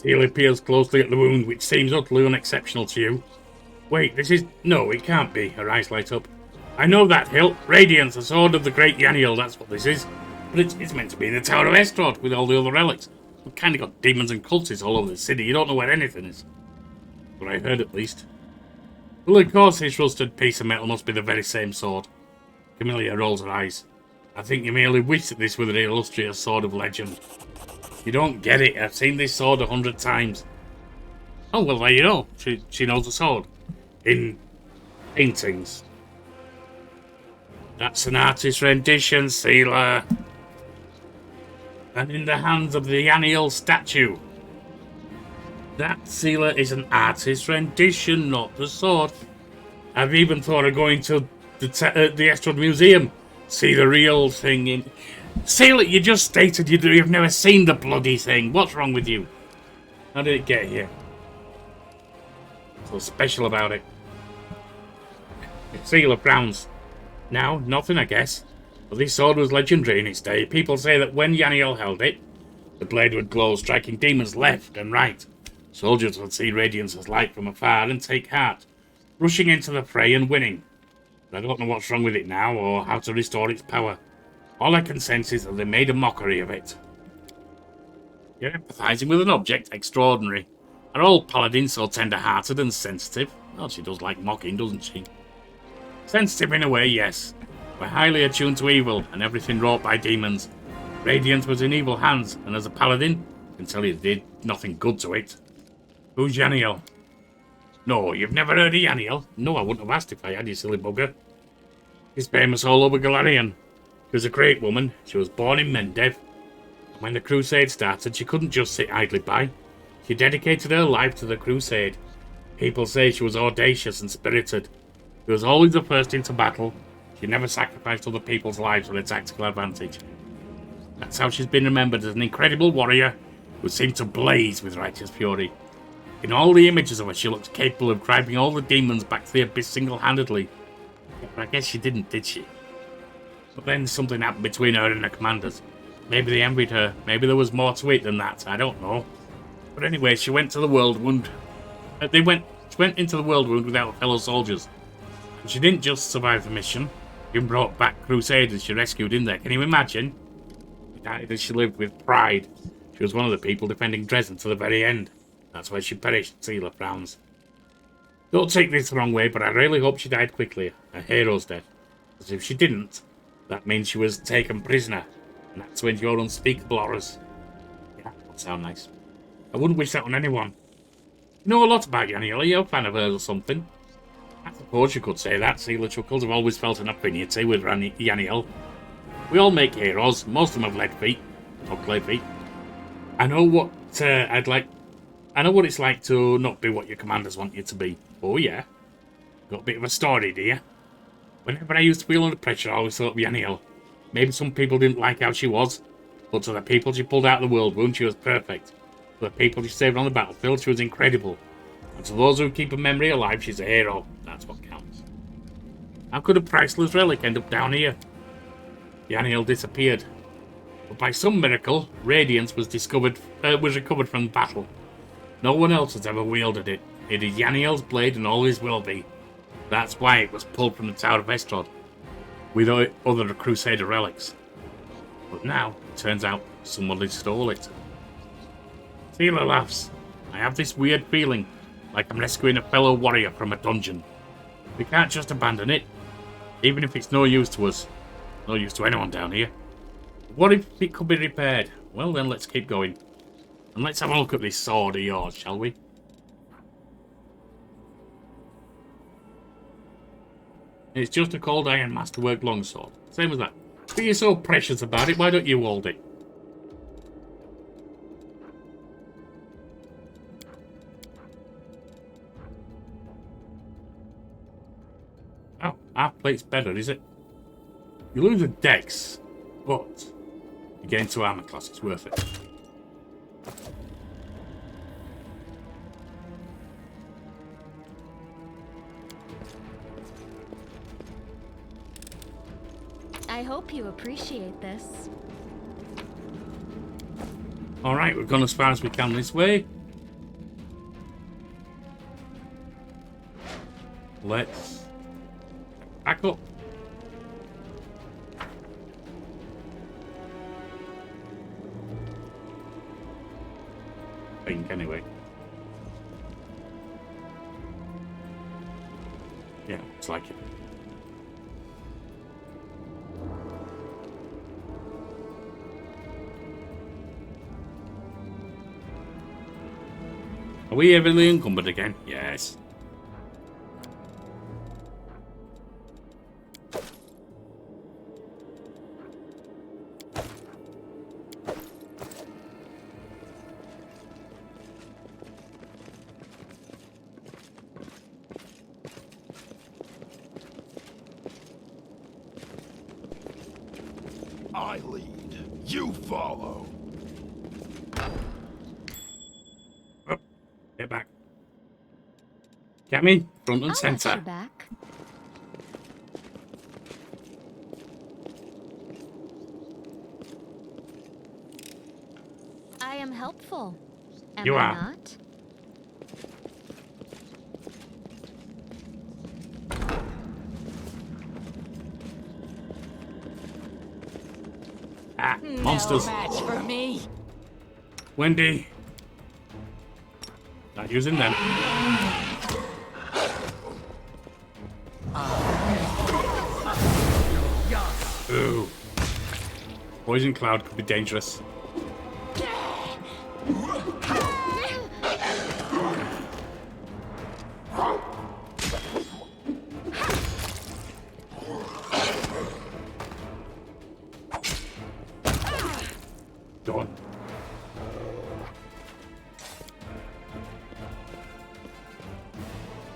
Seal peers closely at the wound, which seems utterly unexceptional to you. Wait, this is... No, it can't be. Her eyes light up. I know that hilt. Radiance, the sword of the great Yaniel, that's what this is. But it's meant to be in the Tower of Estrod with all the other relics. We've kind of got demons and cultists all over the city. You don't know where anything is. What I heard, at least. Well, of course, this rusted piece of metal must be the very same sword. Camellia rolls her eyes. I think you merely wish that this were the illustrious sword of legend. You don't get it. I've seen this sword 100 times. Oh, well, there you go. She knows the sword. In paintings. That's an artist's rendition, Sealer. And in the hands of the Yaniel statue. That, Sealer, is an artist's rendition, not the sword. I've even thought of going to the Estrod Museum. See the real thing in... Sealer, you just stated you've never seen the bloody thing. What's wrong with you? How did it get here? What's so special about it? Sealer frowns. Now, nothing, I guess. But this sword was legendary in its day. People say that when Yaniel held it, the blade would glow, striking demons left and right. Soldiers would see radiance as light from afar and take heart, rushing into the fray and winning. But I don't know what's wrong with it now, or how to restore its power. All I can sense is that they made a mockery of it. You're empathizing with an object? Extraordinary. Are all paladins so tender-hearted and sensitive? Well, she does like mocking, doesn't she? Sensitive in a way, yes. We're highly attuned to evil and everything wrought by demons. Radiance was in evil hands, and as a paladin, I can tell you it did nothing good to it. Who's Yaniel? No, you've never heard of Yaniel? No, I wouldn't have asked if I had, you silly bugger. She's famous all over Golarion. She was a great woman. She was born in Mendev. And when the crusade started, she couldn't just sit idly by. She dedicated her life to the crusade. People say she was audacious and spirited. She was always the first into battle. She never sacrificed other people's lives for a tactical advantage. That's how she's been remembered, as an incredible warrior who seemed to blaze with righteous fury. In all the images of her, she looks capable of driving all the demons back to the abyss single-handedly. But I guess she didn't, did she? But then something happened between her and her commanders. Maybe they envied her. Maybe there was more to it than that. I don't know. But anyway, she went to the world wound. She went into the world wound without fellow soldiers. And she didn't just survive the mission. She even brought back crusaders she rescued in there. Can you imagine? She died as she lived with pride. She was one of the people defending Dresden to the very end. That's where she perished, Sealer frowns. Don't take this the wrong way, but I really hope she died quickly. A hero's death. Because if she didn't, that means she was taken prisoner. And that's when your unspeakable horrors. Yeah, that would sound nice. I wouldn't wish that on anyone. You know a lot about Yaniel. Are you a fan of hers or something? I suppose you could say that. Sealer chuckles. I've always felt an affinity with Yaniel. We all make heroes. Most of them have lead feet. Or clay feet. I know what I know what it's like to not be what your commanders want you to be. Oh yeah. Got a bit of a story, do you? Whenever I used to feel under pressure, I always thought of Yaniel. Maybe some people didn't like how she was, but to the people she pulled out of the world wound, she was perfect. To the people she saved on the battlefield, she was incredible. And to those who keep her memory alive, she's a hero. That's what counts. How could a priceless relic end up down here? Yaniel disappeared. But by some miracle, Radiance was recovered from the battle. No one else has ever wielded it. It is Yaniel's blade and always will be. That's why it was pulled from the Tower of Estrod, with other Crusader relics. But now, it turns out, somebody stole it. Sealer laughs. I have this weird feeling, like I'm rescuing a fellow warrior from a dungeon. We can't just abandon it, even if it's no use to us. No use to anyone down here. What if it could be repaired? Well then, let's keep going. And let's have a look at this sword of yours, shall we? It's just a cold iron masterwork longsword. Same as that. But you're so precious about it, why don't you hold it? Oh, half plate's better, is it? You lose a dex, but you get into armor class, it's worth it. I hope you appreciate this. Alright, we've gone as far as we can this way. Let's back up. Think anyway. Yeah, it's like it. Are we heavily encumbered again? Yes. I lead. You follow. Up. Get back. Get me front and I'll watch center. your back. I am helpful. Am You I are. not? Ah, monsters. No match for me. Wendy. Not using them. Ooh. Poison cloud could be dangerous. Done.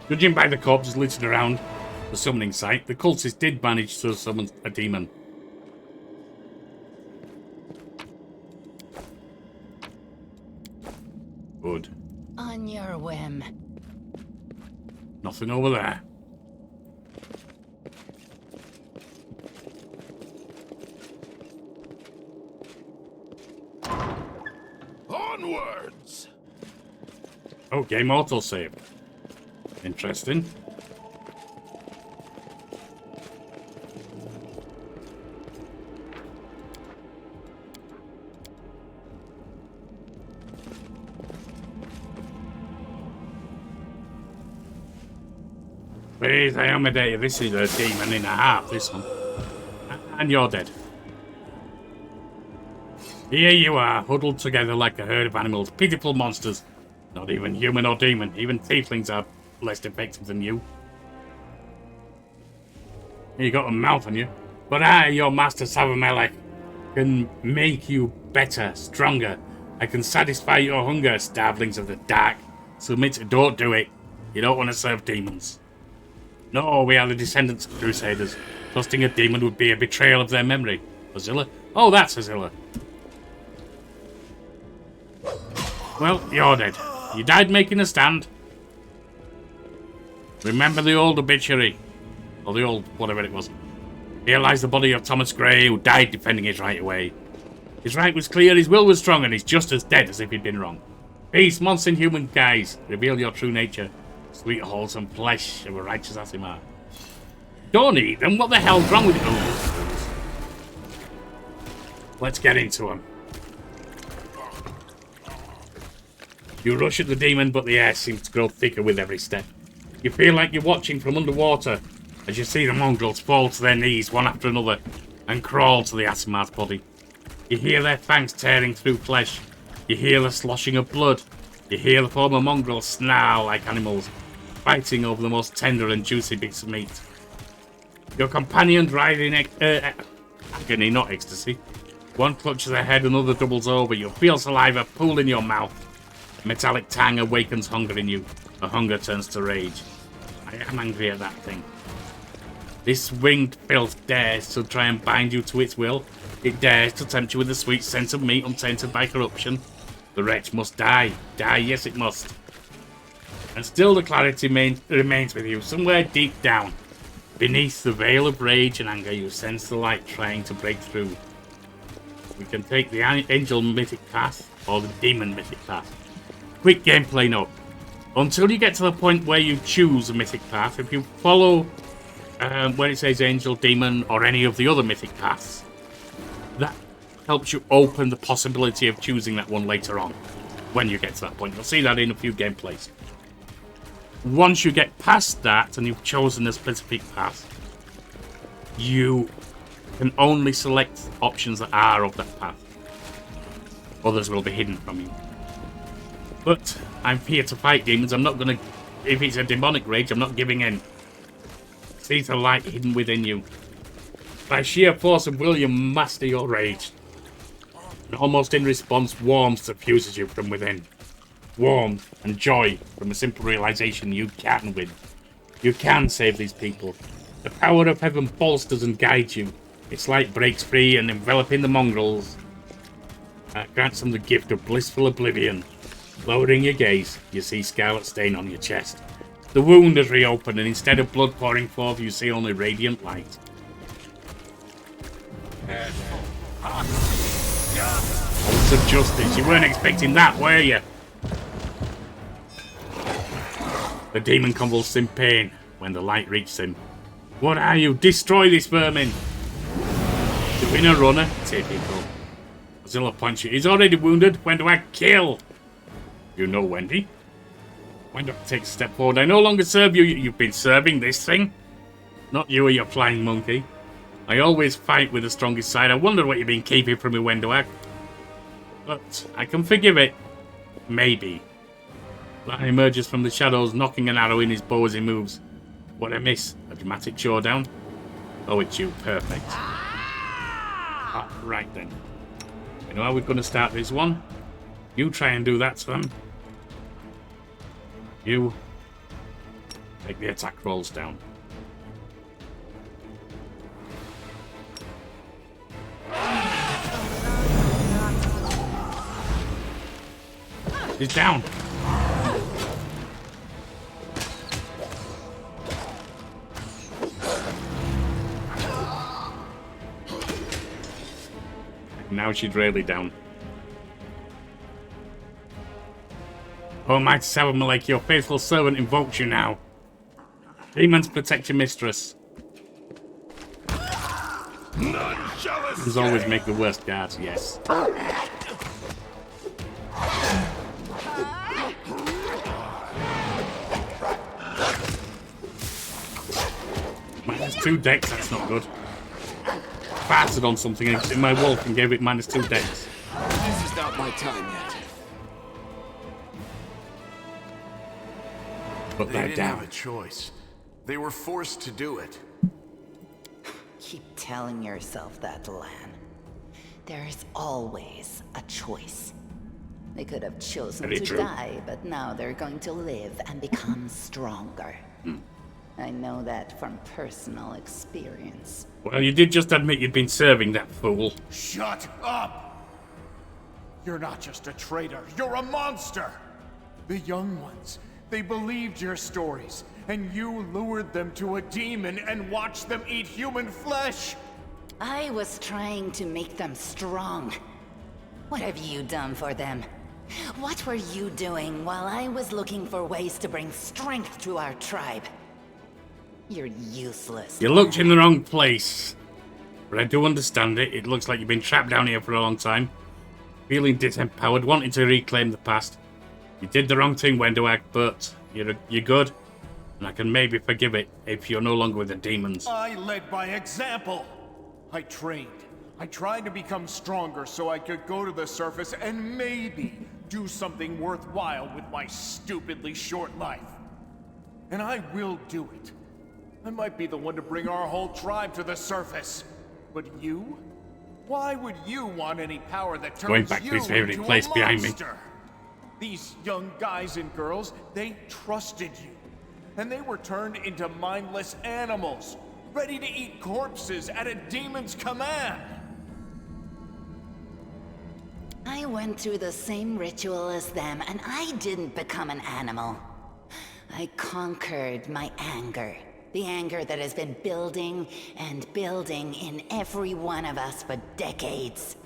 Judging by the corpses littered around the summoning site, the cultists did manage to summon a demon. Good. On your whim. Nothing over there. Onwards! Oh, game autosave. Interesting. Please, I am a day. This is a demon and a half, this one. And you're dead. Here you are, huddled together like a herd of animals. Pitiful monsters. Not even human or demon. Even tieflings are less effective than you. You got a mouth on you. But I, your master Savamelech, can make you better, stronger. I can satisfy your hunger, starvelings of the dark. Submit, don't do it. You don't want to serve demons. No, we are the descendants of Crusaders. Trusting a demon would be a betrayal of their memory. Azilla? Oh, that's Azilla. Well, you're dead. You died making a stand. Remember the old obituary. Or the old whatever it was. Here lies the body of Thomas Grey, who died defending his right away. His right was clear, his will was strong, and he's just as dead as if he'd been wrong. Peace, monster in human guise. Reveal your true nature. Sweet, wholesome flesh of a righteous Asimar. Don't eat them. What the hell's wrong with you? Let's get into them. You rush at the demon, but the air seems to grow thicker with every step. You feel like you're watching from underwater as you see the mongrels fall to their knees one after another and crawl to the Asimar's body. You hear their fangs tearing through flesh. You hear the sloshing of blood. You hear the former mongrels snarl like animals, fighting over the most tender and juicy bits of meat. Your companions ride in agony, not ecstasy. One clutches their head, another doubles over. You feel saliva pool in your mouth. A metallic tang awakens hunger in you. A hunger turns to rage. I am angry at that thing. This winged filth dares to try and bind you to its will. It dares to tempt you with the sweet scent of meat untainted by corruption. The wretch must die. Die, yes it must. And still the clarity remains with you, somewhere deep down. Beneath the veil of rage and anger, you sense the light trying to break through. We can take the angel mythic path, or the demon mythic path. Quick gameplay note. until you get to the point where you choose a mythic path, if you follow when it says angel, demon, or any of the other mythic paths, that helps you open the possibility of choosing that one later on when you get to that point. You'll see that in a few gameplays. Once you get past that and you've chosen a specific path, you can only select options that are of that path. Others will be hidden from you. But I'm here to fight demons. I'm not going to... If it's a demonic rage, I'm not giving in. See the light hidden within you. By sheer force of will, you master your rage. And almost in response, warmth suffuses you from within. Warmth and joy from a simple realization you can win. You can save these people. The power of heaven bolsters and guides you. Its light breaks free and enveloping the mongrels grants them the gift of blissful oblivion. Lowering your gaze, you see scarlet stain on your chest. The wound is reopened, and instead of blood pouring forth, you see only radiant light. Bolts of justice. You weren't expecting that, were you? The demon convulsed in pain when the light reached him. What are you? Destroy this vermin! Doing a runner? Typical. Zilla punch you. He's already wounded. When do I kill? You know, Wendy. When do I take a step forward? I no longer serve you. You've been serving this thing. Not you or your flying monkey. I always fight with the strongest side. I wonder what you've been keeping from me, Wendoag. But I can forgive it. Maybe. Lion emerges from the shadows, knocking an arrow in his bow as he moves. What a miss. A dramatic showdown. Oh, it's you. Perfect. Right then. You know how we're going to start this one? You try and do that to them. You take the attack rolls down. He's down. Now she's really down. Oh, mighty Sabamalek, your faithful servant invokes you now. Demons protect your mistress. None shall escape. Demons always make the worst guards, yes. -2 dex, that's not good. Farted on something in my wolf and gave it -2 dex. This is not my time yet. But They they're didn't have down. a choice. They were forced to do it. Keep telling yourself that, Lan. There's always a choice. They could have chosen Very to true. die, but now they're going to live and become stronger. I know that from personal experience. Well, you did just admit you'd been serving that fool. Shut up! You're not just a traitor, you're a monster! The young ones, they believed your stories, and you lured them to a demon and watched them eat human flesh! I was trying to make them strong. What have you done for them? What were you doing while I was looking for ways to bring strength to our tribe? You're useless. You looked in the wrong place. But I do understand it. It looks like you've been trapped down here for a long time. Feeling disempowered, wanting to reclaim the past. You did the wrong thing, Wendoag, but you're good. And I can maybe forgive it if you're no longer with the demons. I led by example! I trained. I tried to become stronger so I could go to the surface and maybe do something worthwhile with my stupidly short life. And I will do it. I might be the one to bring our whole tribe to the surface. But you? Why would you want any power that turns Going back to you his favorite into place a behind me. monster? These young guys and girls, they trusted you. And they were turned into mindless animals, ready to eat corpses at a demon's command. I went through the same ritual as them, and I didn't become an animal. I conquered my anger. The anger that has been building and building in every one of us for decades.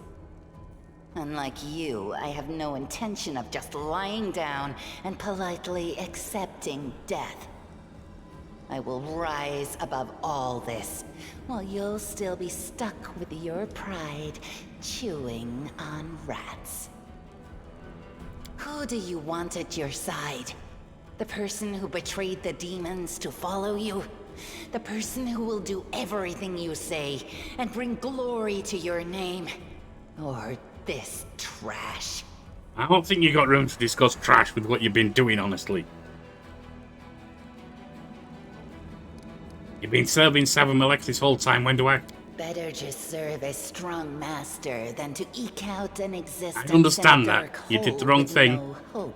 Unlike you, I have no intention of just lying down and politely accepting death. I will rise above all this, while you'll still be stuck with your pride, chewing on rats. Who do you want at your side? The person who betrayed the demons to follow you? The person who will do everything you say and bring glory to your name? Or this trash? I don't think you got room to discuss trash with what you've been doing, honestly. You've been serving Savamalex this whole time, when do I? Better just serve a strong master than to eke out an existence I understand in a that. dark You did hole the wrong with thing. no hope.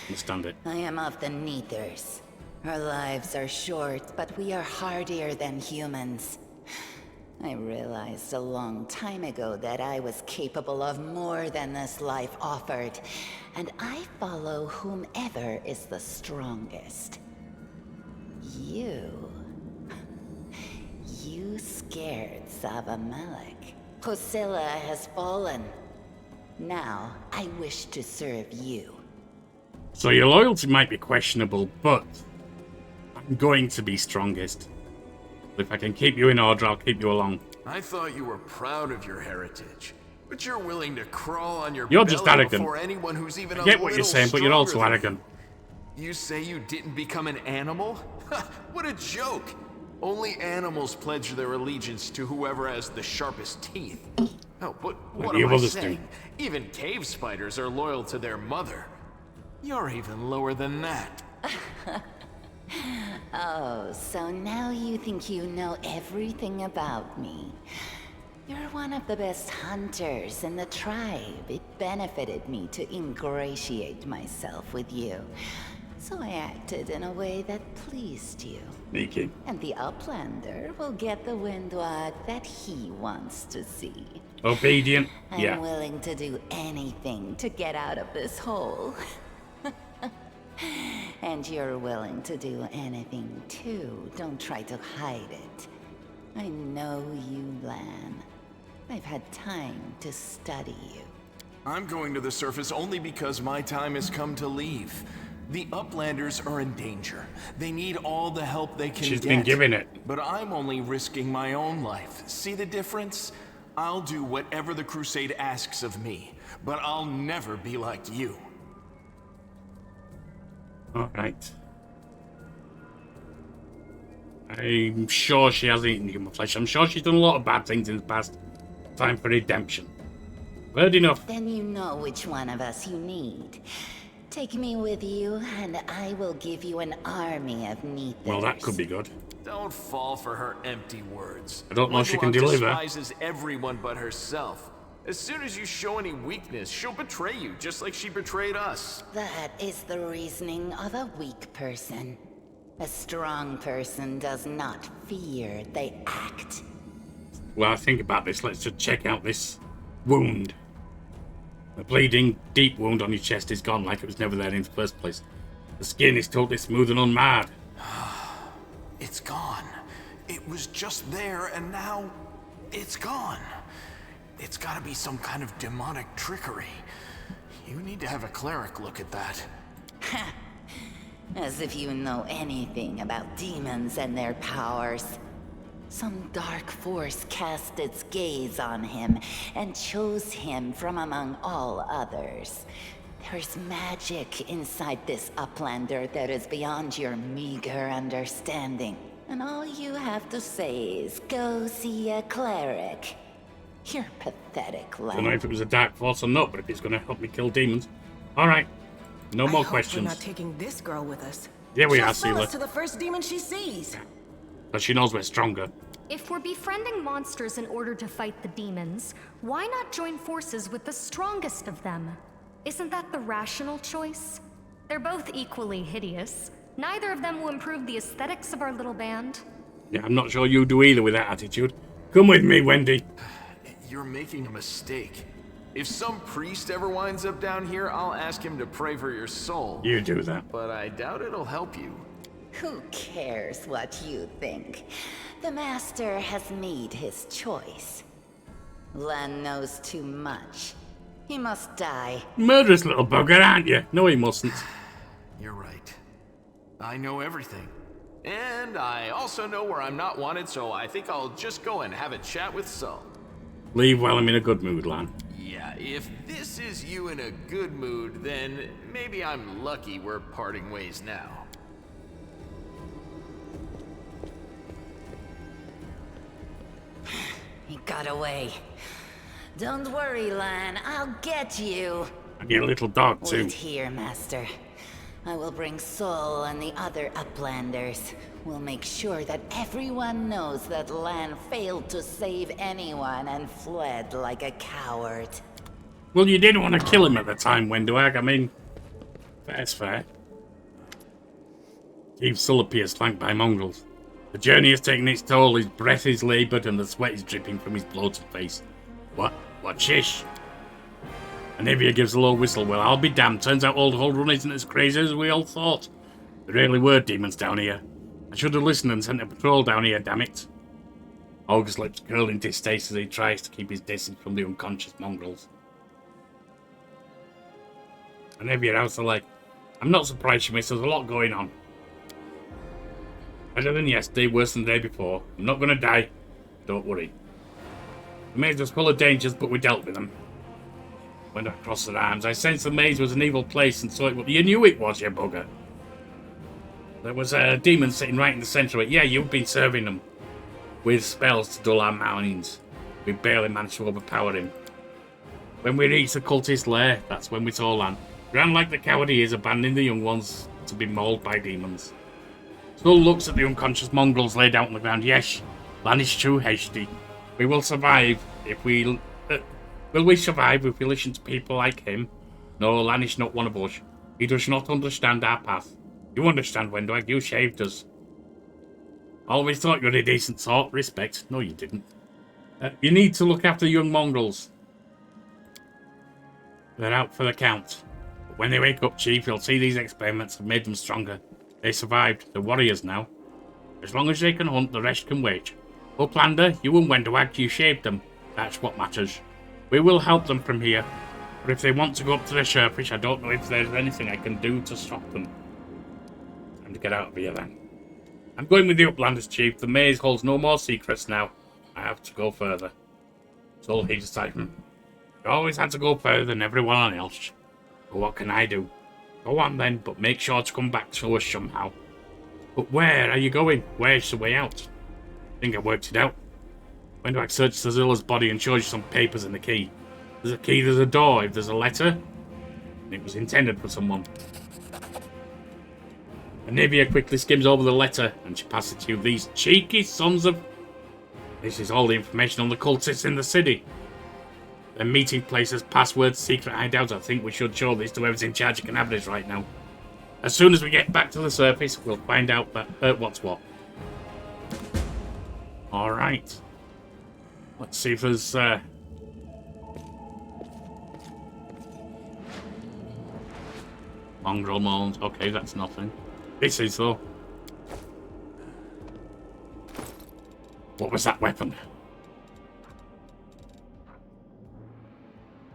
Understand it. I am of the Neathers. Our lives are short, but we are hardier than humans. I realized a long time ago that I was capable of more than this life offered, and I follow whomever is the strongest. You scared Savamelek. Hosilla has fallen. Now, I wish to serve you. So your loyalty might be questionable, but I'm going to be strongest. If I can keep you in order, I'll keep you along. I thought you were proud of your heritage, but you're willing to crawl on your You're belly just arrogant. before anyone who's even I a get what you're little saying, but you're also stronger than arrogant. You say you didn't become an animal? What a joke! Only animals pledge their allegiance to whoever has the sharpest teeth. Oh, but what you am I others do? saying? Even cave spiders are loyal to their mother. You're even lower than that. Oh, so now you think you know everything about me. You're one of the best hunters in the tribe. It benefited me to ingratiate myself with you. So I acted in a way that pleased you. Sneaky. And the Uplander will get the windwag that he wants to see. Obedient. I'm Yeah. willing to do anything to get out of this hole. And you're willing to do anything too. Don't try to hide it. I know you, Lan. I've had time to study you. I'm going to the surface only because my time has come to leave. The Uplanders are in danger. They need all the help they can get. She's been giving it. But I'm only risking my own life. See the difference? I'll do whatever the Crusade asks of me, but I'll never be like you. Alright. I'm sure she hasn't eaten human flesh. I'm sure she's done a lot of bad things in the past. Time for redemption. Heard enough. Then you know which one of us you need. Take me with you, and I will give you an army of Neathers. Well, that could be good. Don't fall for her empty words. I don't know if she can Windwalk deliver. despises everyone but herself. As soon as you show any weakness, she'll betray you, just like she betrayed us. That is the reasoning of a weak person. A strong person does not fear, they act. Well, I think about this. Let's just check out this wound. The bleeding, deep wound on your chest is gone like it was never there in the first place. The skin is totally smooth and unmarred. It's gone. It was just there, and now it's gone. It's gotta be some kind of demonic trickery. You need to have a cleric look at that. As if you know anything about demons and their powers. Some dark force cast its gaze on him and chose him from among all others. There's magic inside this Uplander that is beyond your meager understanding. And all you have to say is, go see a cleric. You're pathetic, I don't know lad. if it was a dark force or not, but if it's going to help me kill demons. Alright. No more I hope we're questions. not taking this girl with us. Yeah, we She'll are, sell Seela. us to the first demon she sees. But she knows we're stronger. If we're befriending monsters in order to fight the demons, why not join forces with the strongest of them? Isn't that the rational choice? They're both equally hideous. Neither of them will improve the aesthetics of our little band. Yeah, I'm not sure you do either with that attitude. Come with me, Wendy. You're making a mistake. If some priest ever winds up down here, I'll ask him to pray for your soul. You do that. But I doubt it'll help you. Who cares what you think? The Master has made his choice. Lan knows too much. He must die. Murderous little bugger, aren't you? No, he mustn't. You're right. I know everything. And I also know where I'm not wanted, so I think I'll just go and have a chat with Saul. Leave while I'm in a good mood, Lan. Yeah, if this is you in a good mood, then maybe I'm lucky we're parting ways now. He got away. Don't worry, Lan. I'll get you. And your little dog, too. Wait here, Master. I will bring Sol and the other Uplanders. We'll make sure that everyone knows that Lan failed to save anyone and fled like a coward. Well, you didn't want to kill him at the time, Wendwag. I mean, fair's fair. Chief Sul appears flanked by mongrels. The journey has taken its toll, his breath is laboured, and the sweat is dripping from his bloated face. What? What shish? Anivia gives a low whistle. Well, I'll be damned. Turns out Old Hull Run isn't as crazy as we all thought. There really were demons down here. I should have listened and sent a patrol down here, damn it. August's lips curl in distaste as he tries to keep his distance from the unconscious mongrels. Anivia how's the leg? I'm not surprised she misses a lot going on. Better than yesterday, worse than the day before. I'm not going to die. Don't worry. The maze was full of dangers, but we dealt with them. When I crossed her arms, I sensed the maze was an evil place and so it was. You knew it was, you bugger. There was a demon sitting right in the centre of it. Yeah, you've been serving them with spells to dull our minds. We barely managed to overpower him. When we reached the cultist lair, that's when we saw Lan. Ran like the coward he is, abandoning the young ones to be mauled by demons. Skull looks at the unconscious mongrels laid out on the ground. Yes, Lan is too hasty. We will survive if we... will we survive if we listen to people like him? No, Lan is not one of us. He does not understand our path. You understand, Wendwag, you shaved us. Always thought you were a decent sort. Respect. No, you didn't. You need to look after the young mongrels. They're out for the count. But when they wake up, Chief, you'll see these experiments have made them stronger. They survived. They're warriors now. As long as they can hunt, the rest can wait. Uplander, you and Wendwag, you shaved them. That's what matters. We will help them from here. But if they want to go up to the surface, I don't know if there's anything I can do to stop them. Time to get out of here then. I'm going with the Uplanders, Chief. The maze holds no more secrets now. I have to go further. So he decided. You always had to go further than everyone else. But what can I do? Go on then, but make sure to come back to us somehow. But where are you going? Where's the way out? I think I worked it out. When do I search Zilla's body and shows you some papers and a key? There's a key, there's a door. If there's a letter, it was intended for someone. Anivia quickly skims over the letter and she passes it to you. These cheeky sons of... This is all the information on the cultists in the city. Their meeting places, passwords, secret hideouts. I think we should show this to whoever's in charge of cannabis right now. As soon as we get back to the surface, we'll find out what's what. Alright. Let's see if there's... Mongrel moans. Okay, that's nothing. This is, though. What was that weapon?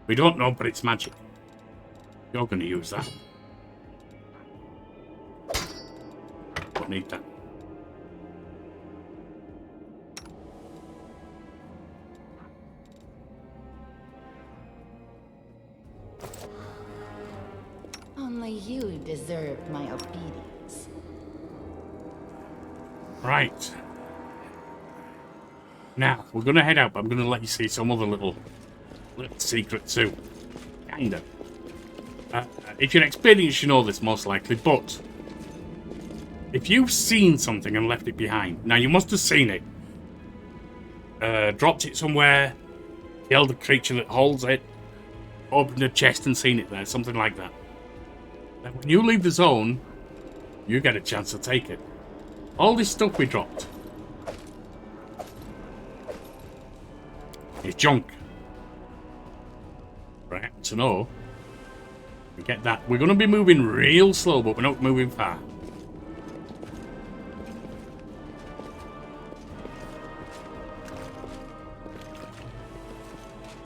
We don't know, but it's magic. You're going to use that. Don't need that. Only you deserve my obedience. Right. Now, we're going to head out, but I'm going to let you see some other little secret too. Kinda. If you're experienced, you know this most likely, but if you've seen something and left it behind, now you must have seen it. Dropped it somewhere, killed the creature that holds it, opened a chest and seen it there, something like that. Then when you leave the zone, you get a chance to take it. All this stuff we dropped is junk. Right, to know. We get that. We're going to be moving real slow, but we're not moving far.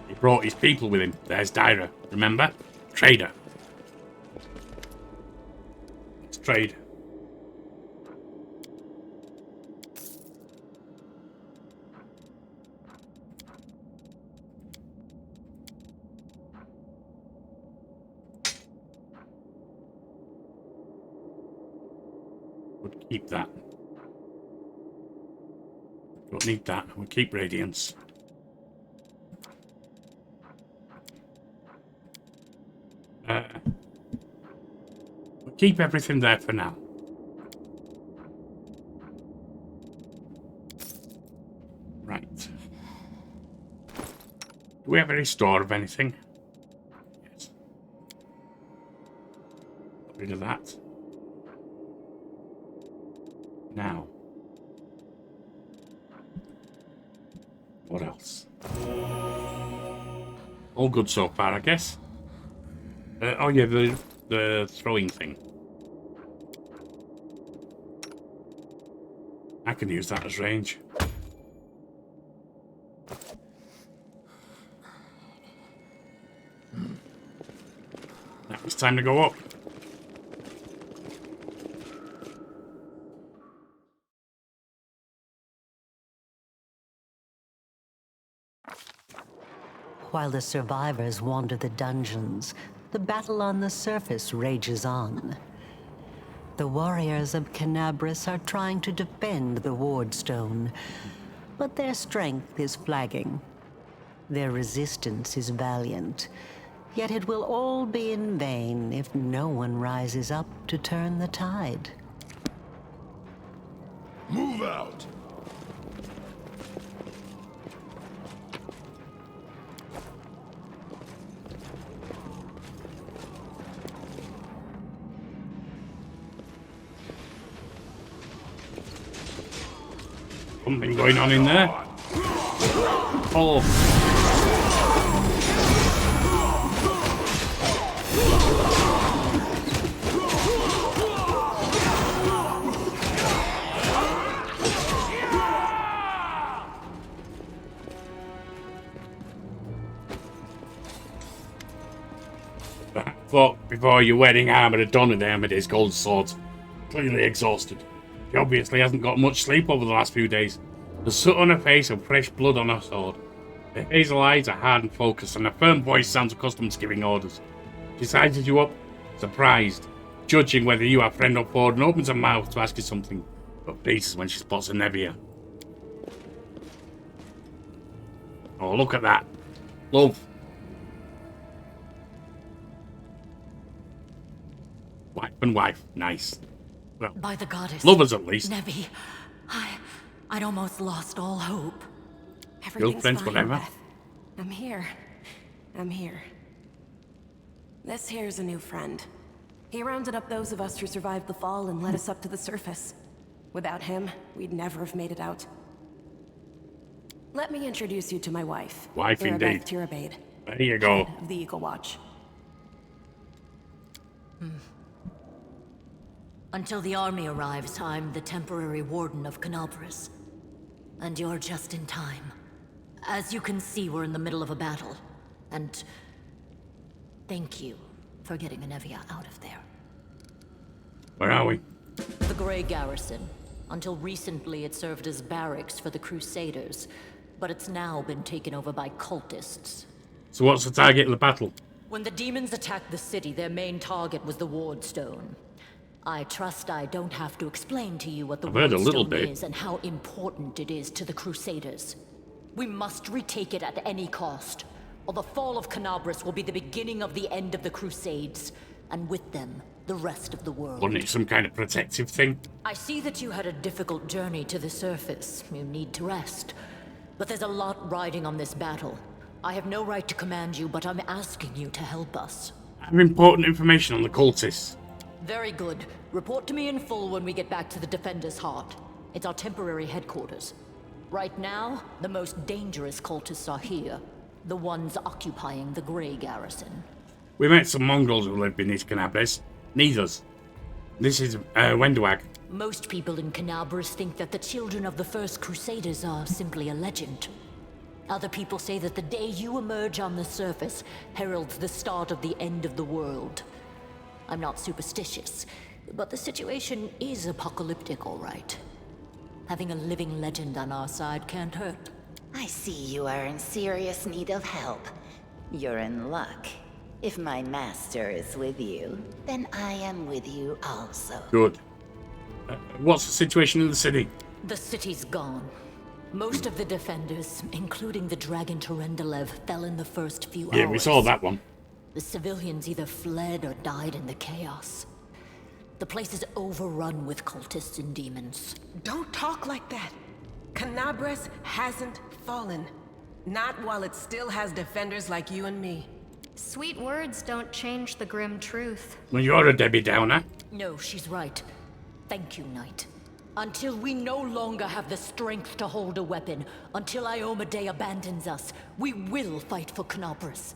If brought his people with him. There's Dyra, remember? Trader. Let's trade. We'll keep that. Don't need that. We'll keep Radiance. We'll keep everything there for now. Right. Do we have any store of anything? Yes. Get rid of that. Now. What else? All good so far, I guess. Oh yeah, the throwing thing. I can use that as range. Now it's time to go up. While the survivors wander the dungeons, the battle on the surface rages on. The warriors of Canabris are trying to defend the Wardstone, but their strength is flagging. Their resistance is valiant, yet it will all be in vain if no one rises up to turn the tide. Move out! Something going on in there. Oh. Thought before your wedding armor had done with him with his gold swords. Clearly exhausted. She obviously hasn't got much sleep over the last few days. The soot on her face and fresh blood on her sword. Her hazel eyes are hard and focused, and her firm voice sounds accustomed to giving orders. She sizes you up, surprised, judging whether you are friend or foe, and opens her mouth to ask you something, but freezes when she spots a Nevia. Oh, look at that. Love. Wife and wife. Nice. Well, by the goddess. Lovers at least. Nevi, I'd almost lost all hope. Girlfriends, whatever. Beth. I'm here. I'm here. This here's a new friend. He rounded up those of us who survived the fall and led us up to the surface. Without him, we'd never have made it out. Let me introduce you to my wife. Wife indeed. Tirabade, There you go. head of the Eagle Watch. Until the army arrives, I'm the temporary warden of Canabris. And you're just in time. As you can see, we're in the middle of a battle. And thank you for getting Nevia out of there. Where are we? The Grey Garrison. Until recently, it served as barracks for the Crusaders, but it's now been taken over by cultists. So what's the target of the battle? When the demons attacked the city, their main target was the Wardstone. I trust I don't have to explain to you what the I've heard a little Wardstone bit. is and how important it is to the Crusaders. We must retake it at any cost, or the fall of Canabris will be the beginning of the end of the Crusades, and with them, the rest of the world. Wasn't it some kind of protective thing? I see that you had a difficult journey to the surface. You need to rest. But there's a lot riding on this battle. I have no right to command you, but I'm asking you to help us. I have important information on the cultists. Very good. Report to me in full when we get back to the Defender's Heart. It's our temporary headquarters. Right now, the most dangerous cultists are here. The ones occupying the Grey Garrison. We met some Mongols who live beneath Canabris. Neithers. This is Wenduag. Most people in Canabris think that the children of the First Crusaders are simply a legend. Other people say that the day you emerge on the surface heralds the start of the end of the world. I'm not superstitious, but the situation is apocalyptic, all right. Having a living legend on our side can't hurt. I see you are in serious need of help. You're in luck. If my master is with you, then I am with you also. Good. What's the situation in the city? The city's gone. Most of the defenders, including the Dragon Terendelev, fell in the first few hours. Yeah, we saw that one. The civilians either fled or died in the chaos. The place is overrun with cultists and demons. Don't talk like that. Canabres hasn't fallen. Not while it still has defenders like you and me. Sweet words don't change the grim truth. Well, you're a Debbie Downer. No, she's right. Thank you, Knight. Until we no longer have the strength to hold a weapon, until Iomedae abandons us, we will fight for Canabres.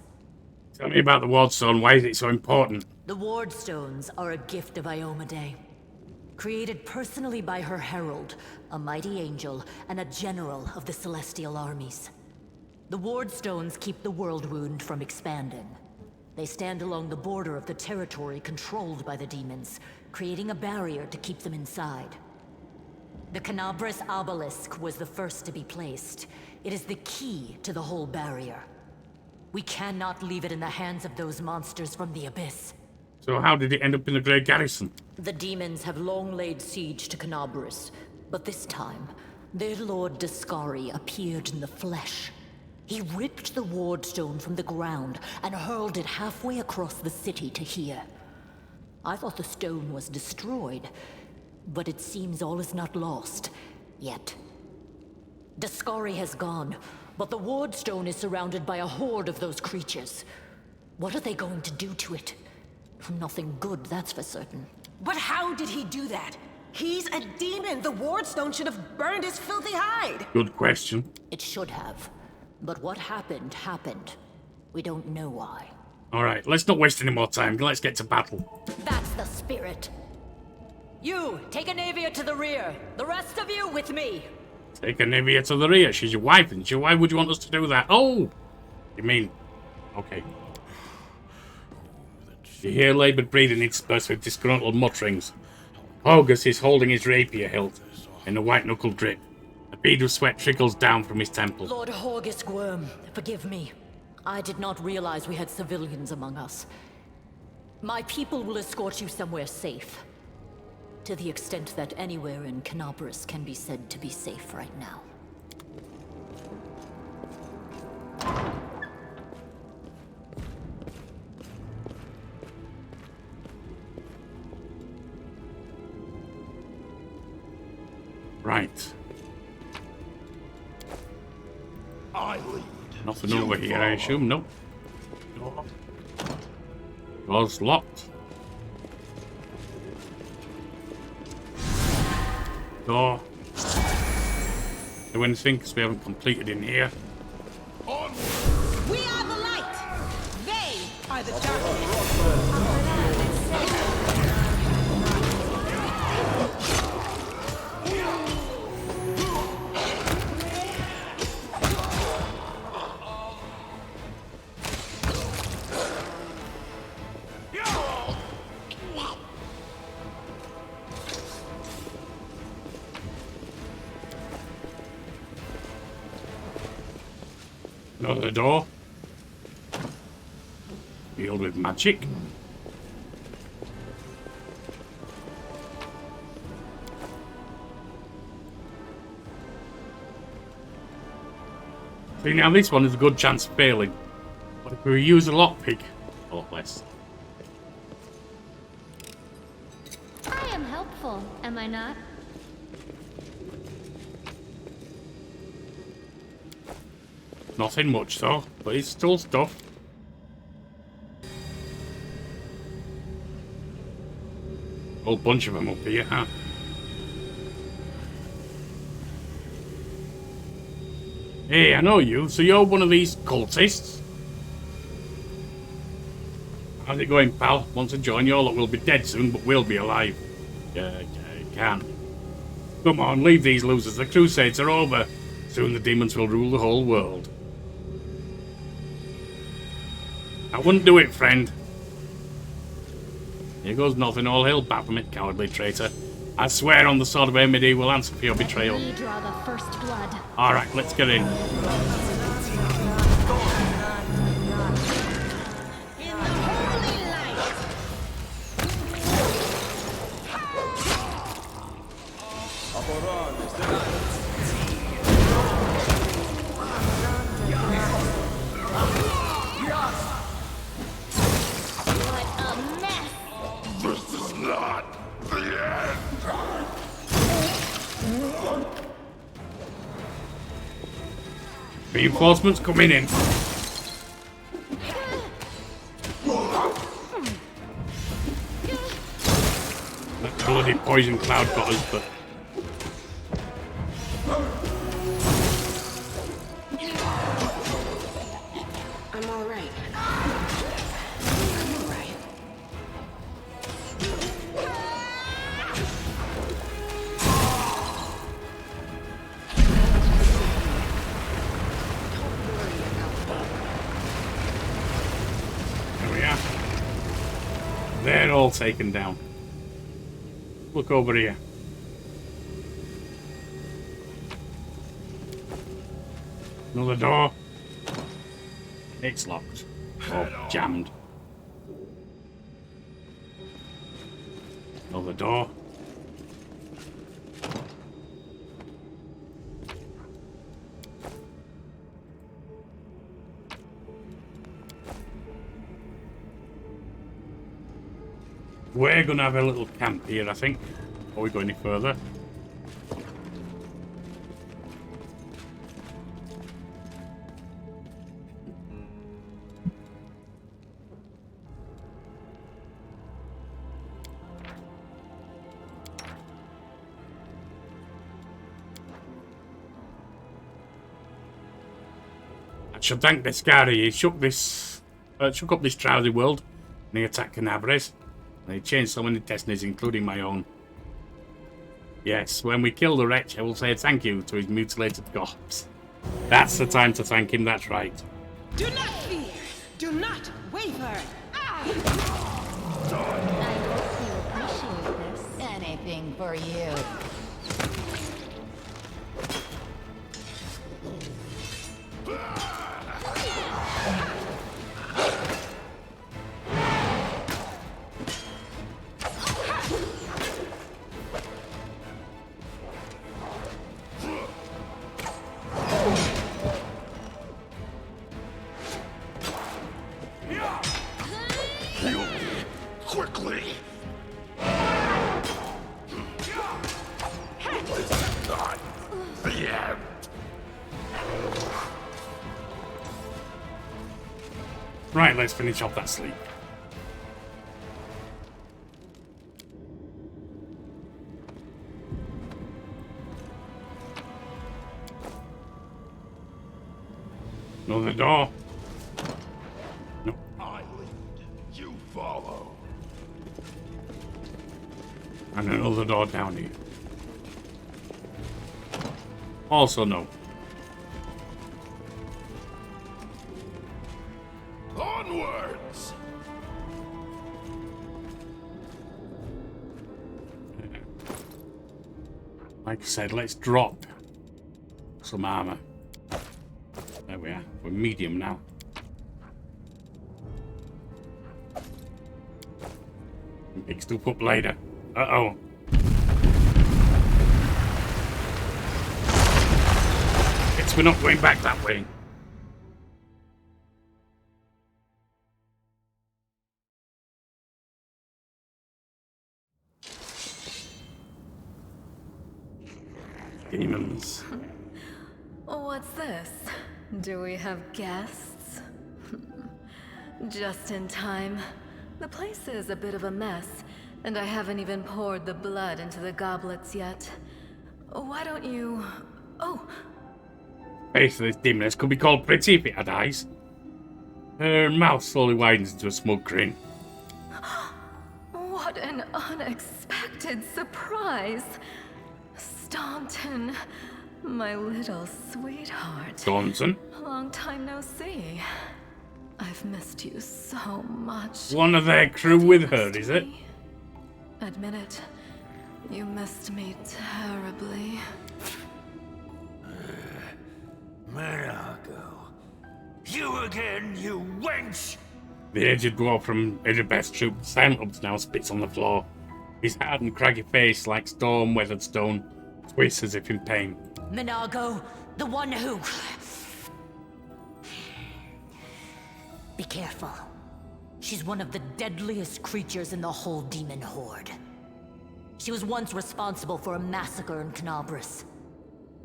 Tell me about the Wardstone. Why is it so important? The Wardstones are a gift of Iomedae. Created personally by her herald, a mighty angel, and a general of the celestial armies. The Wardstones keep the world wound from expanding. They stand along the border of the territory controlled by the demons, creating a barrier to keep them inside. The Canabres obelisk was the first to be placed. It is the key to the whole barrier. We cannot leave it in the hands of those monsters from the abyss. So how did it end up in the Great Garrison? The demons have long laid siege to Canabres, but this time, their lord Dascari appeared in the flesh. He ripped the Wardstone from the ground and hurled it halfway across the city to here. I thought the stone was destroyed, but it seems all is not lost, yet. Dascari has gone, but the Wardstone is surrounded by a horde of those creatures. What are they going to do to it? Nothing good, that's for certain. But how did he do that? He's a demon. The Wardstone should have burned his filthy hide. Good question. It should have. But what happened, happened. We don't know why. Alright, let's not waste any more time. Let's get to battle. That's the spirit. You, take Anavia to the rear. The rest of you with me. Take Anavia to the rear. She's your wife, isn't she? Why would you want us to do that? Oh! You mean... Okay. You hear laboured breathing interspersed with disgruntled mutterings. August is holding his rapier hilt in a white-knuckle drip. A bead of sweat trickles down from his temple. Lord Horgus Gwyrm, forgive me. I did not realize we had civilians among us. My people will escort you somewhere safe. To the extent that anywhere in Canabres can be said to be safe right now. Right. I lead. Nothing over here, I assume. Nope. Door's locked. Door. Do anything, because we haven't completed in here. Onward. We are the light. They are the darkness. Another door. Filled with magic. See, now this one is a good chance of failing. But if we use a lockpick, a lot less. I am helpful, am I not? Nothing much though, but it's still stuff. Whole bunch of them up here, huh? Hey, I know you. So you're one of these cultists? How's it going, pal? Want to join you? Look, we'll be dead soon, but we'll be alive. Can. Come on, leave these losers. The crusades are over. Soon the demons will rule the whole world. I wouldn't do it, friend. Here goes nothing. All hail Baphomet, cowardly traitor. I swear on the sword of Amity will answer for your betrayal. We draw the first blood. Alright, let's get in. Reinforcements coming in. That bloody poison cloud got us, but... I'm all right. I'm all right. There we are. They're all taken down. Look over here. Another door. It's locked. Or jammed. Another door. We're gonna have a little camp here, I think, before we go any further. I should thank this guy. He shook up this drowsy world, and he attacked Canabres. And he changed so many destinies, including my own. Yes, when we kill the wretch, I will say thank you to his mutilated corpse. That's the time to thank him, that's right. Do not fear! Do not waver! I hope you appreciate this. Anything for you. Quickly! Not the end. Right, let's finish off that sleep. Another door. No. I lead, you follow. And another door down here. Also no. Onwards! Like I said, let's drop some armor. There we are. We're medium now. Big stuff up later. Uh-oh. Guess we're not going back that way. Demons. What's this? Do we have guests? Just in time. The place is a bit of a mess, and I haven't even poured the blood into the goblets yet. Why don't you... Oh! Face of this demoness could be called pretty if it had eyes. Her mouth slowly widens into a smug grin. What an unexpected surprise! Staunton, my little sweetheart. Staunton? Long time no see. I I've missed you so much. One of their crew with her, is it? Admit it. You missed me terribly. Mirago. You again, you wench! The aged dwarf from Idabeth's troop, silent now, spits on the floor. His hard and craggy face, like storm-weathered stone, twists as if in pain. Minago, the one who... Be careful. She's one of the deadliest creatures in the whole demon horde. She was once responsible for a massacre in Canabris.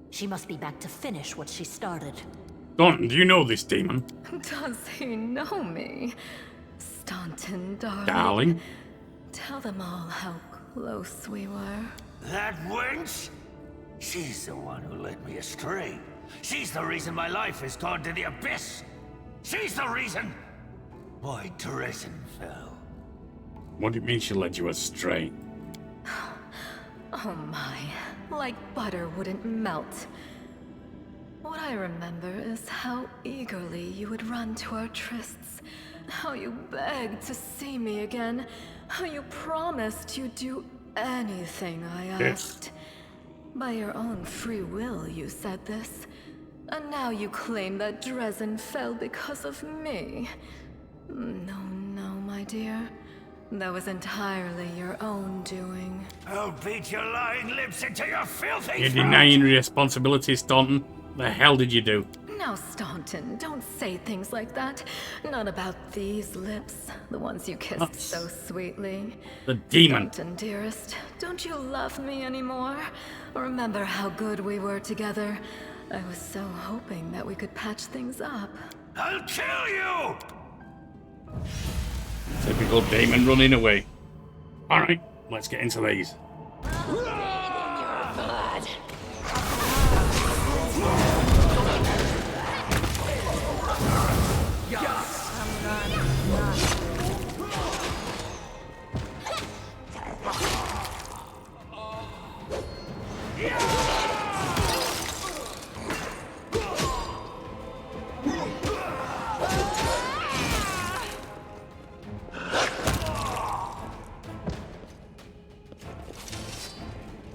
She must be back to finish what she started. Staunton, do you know this demon? Does he know me? Staunton, darling. Darling? Tell them all how close we were. That wench? She's the one who led me astray. She's the reason my life has gone to the abyss. She's the reason why Dresden fell. What do you mean she led you astray? Oh my, like butter wouldn't melt. What I remember is how eagerly you would run to our trysts, how you begged to see me again, how you promised you'd do anything I asked. By your own free will, you said this. And now you claim that Dresden fell because of me. No, my dear. That was entirely your own doing. I'll beat your lying lips into your filthy You're throat. denying your responsibilities, Staunton. The hell did you do? Now, Staunton, don't say things like that. Not about these lips, the ones you kissed so sweetly. The demon. Staunton, dearest, don't you love me anymore? Remember how good we were together? I was so hoping that we could patch things up. I'll kill you! Typical demon running away. Alright, let's get into these.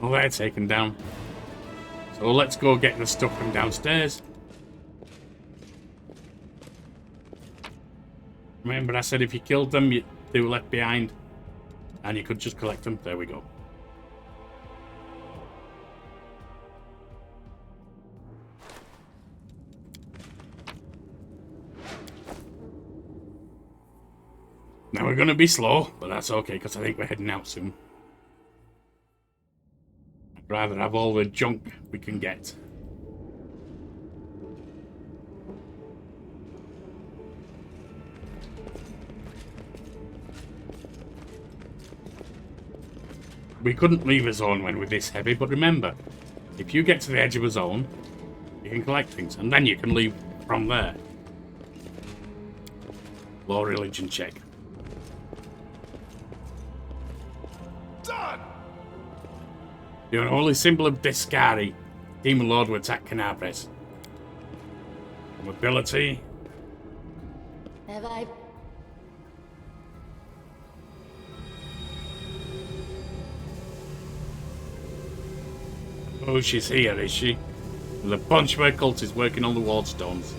Well, they're taken down. So let's go get the stuff from downstairs. Remember I said if you killed them, they were left behind. And you could just collect them. There we go. Now we're going to be slow, but that's okay because I think we're heading out soon. I'd rather have all the junk we can get. We couldn't leave a zone when we're this heavy, but remember, if you get to the edge of a zone, you can collect things, and then you can leave from there. Law religion check. Done! The unholy symbol of Descari, Demon Lord will attack Canabres. Mobility. Have I... Oh, she's here, is she? With a bunch of her cultists working on the wardstones.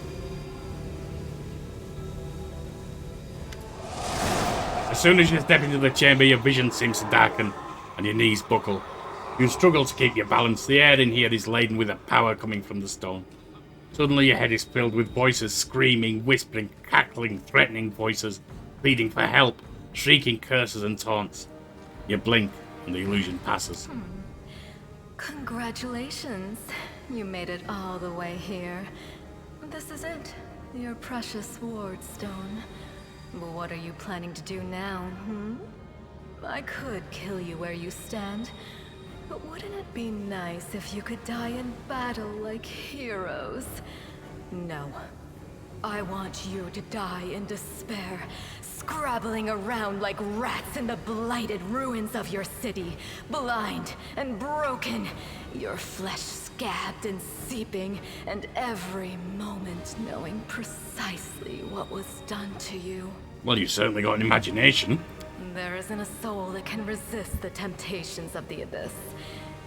As soon as you step into the chamber, your vision seems to darken and your knees buckle. You struggle to keep your balance. The air in here is laden with a power coming from the stone. Suddenly your head is filled with voices screaming, whispering, cackling, threatening voices, pleading for help, shrieking curses and taunts. You blink and the illusion passes. Congratulations. You made it all the way here. This is it. Your precious wardstone. But what are you planning to do now, I could kill you where you stand. But wouldn't it be nice if you could die in battle like heroes? No. I want you to die in despair, scrabbling around like rats in the blighted ruins of your city, blind and broken, your flesh scabbed and seeping, and every moment knowing precisely what was done to you. Well, you certainly got an imagination. There isn't a soul that can resist the temptations of the abyss.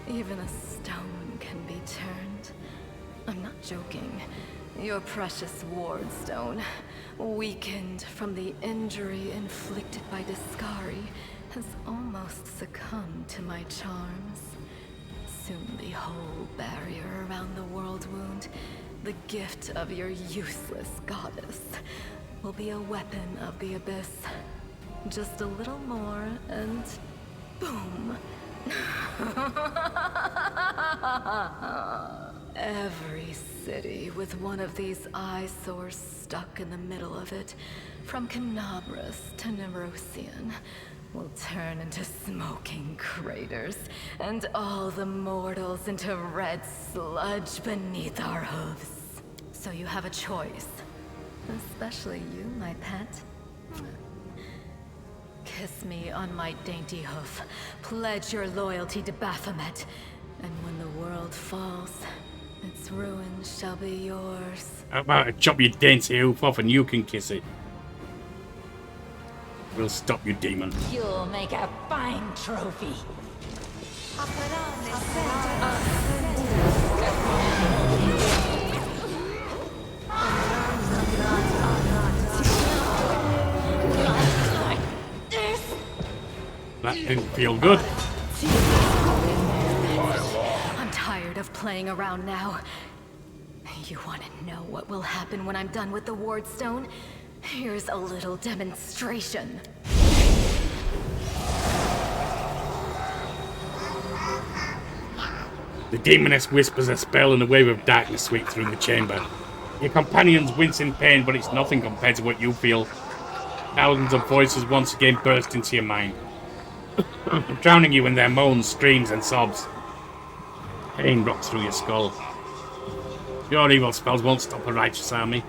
Even a stone can be turned. I'm not joking. Your precious ward stone, weakened from the injury inflicted by Discari, has almost succumbed to my charms. Soon the whole barrier around the world wound, the gift of your useless goddess, will be a weapon of the abyss. Just a little more and boom. Every city with one of these eyesores stuck in the middle of it, from Canabras to Nerosian, will turn into smoking craters, and all the mortals into red sludge beneath our hooves. So you have a choice. Especially you, my pet. Kiss me on my dainty hoof. Pledge your loyalty to Baphomet. And when the world falls, its ruins shall be yours. How about I chop your dainty hoof off and you can kiss it? We'll stop you, demon. You'll make a fine trophy. That didn't feel good. I'm tired of playing around now. You want to know what will happen when I'm done with the ward stone? Here's a little demonstration. The demoness whispers a spell and a wave of darkness sweeps through the chamber. Your companions wince in pain, but it's nothing compared to what you feel. Thousands of voices once again burst into your mind, drowning you in their moans, screams, and sobs. Pain rocks through your skull. Your evil spells won't stop a righteous army.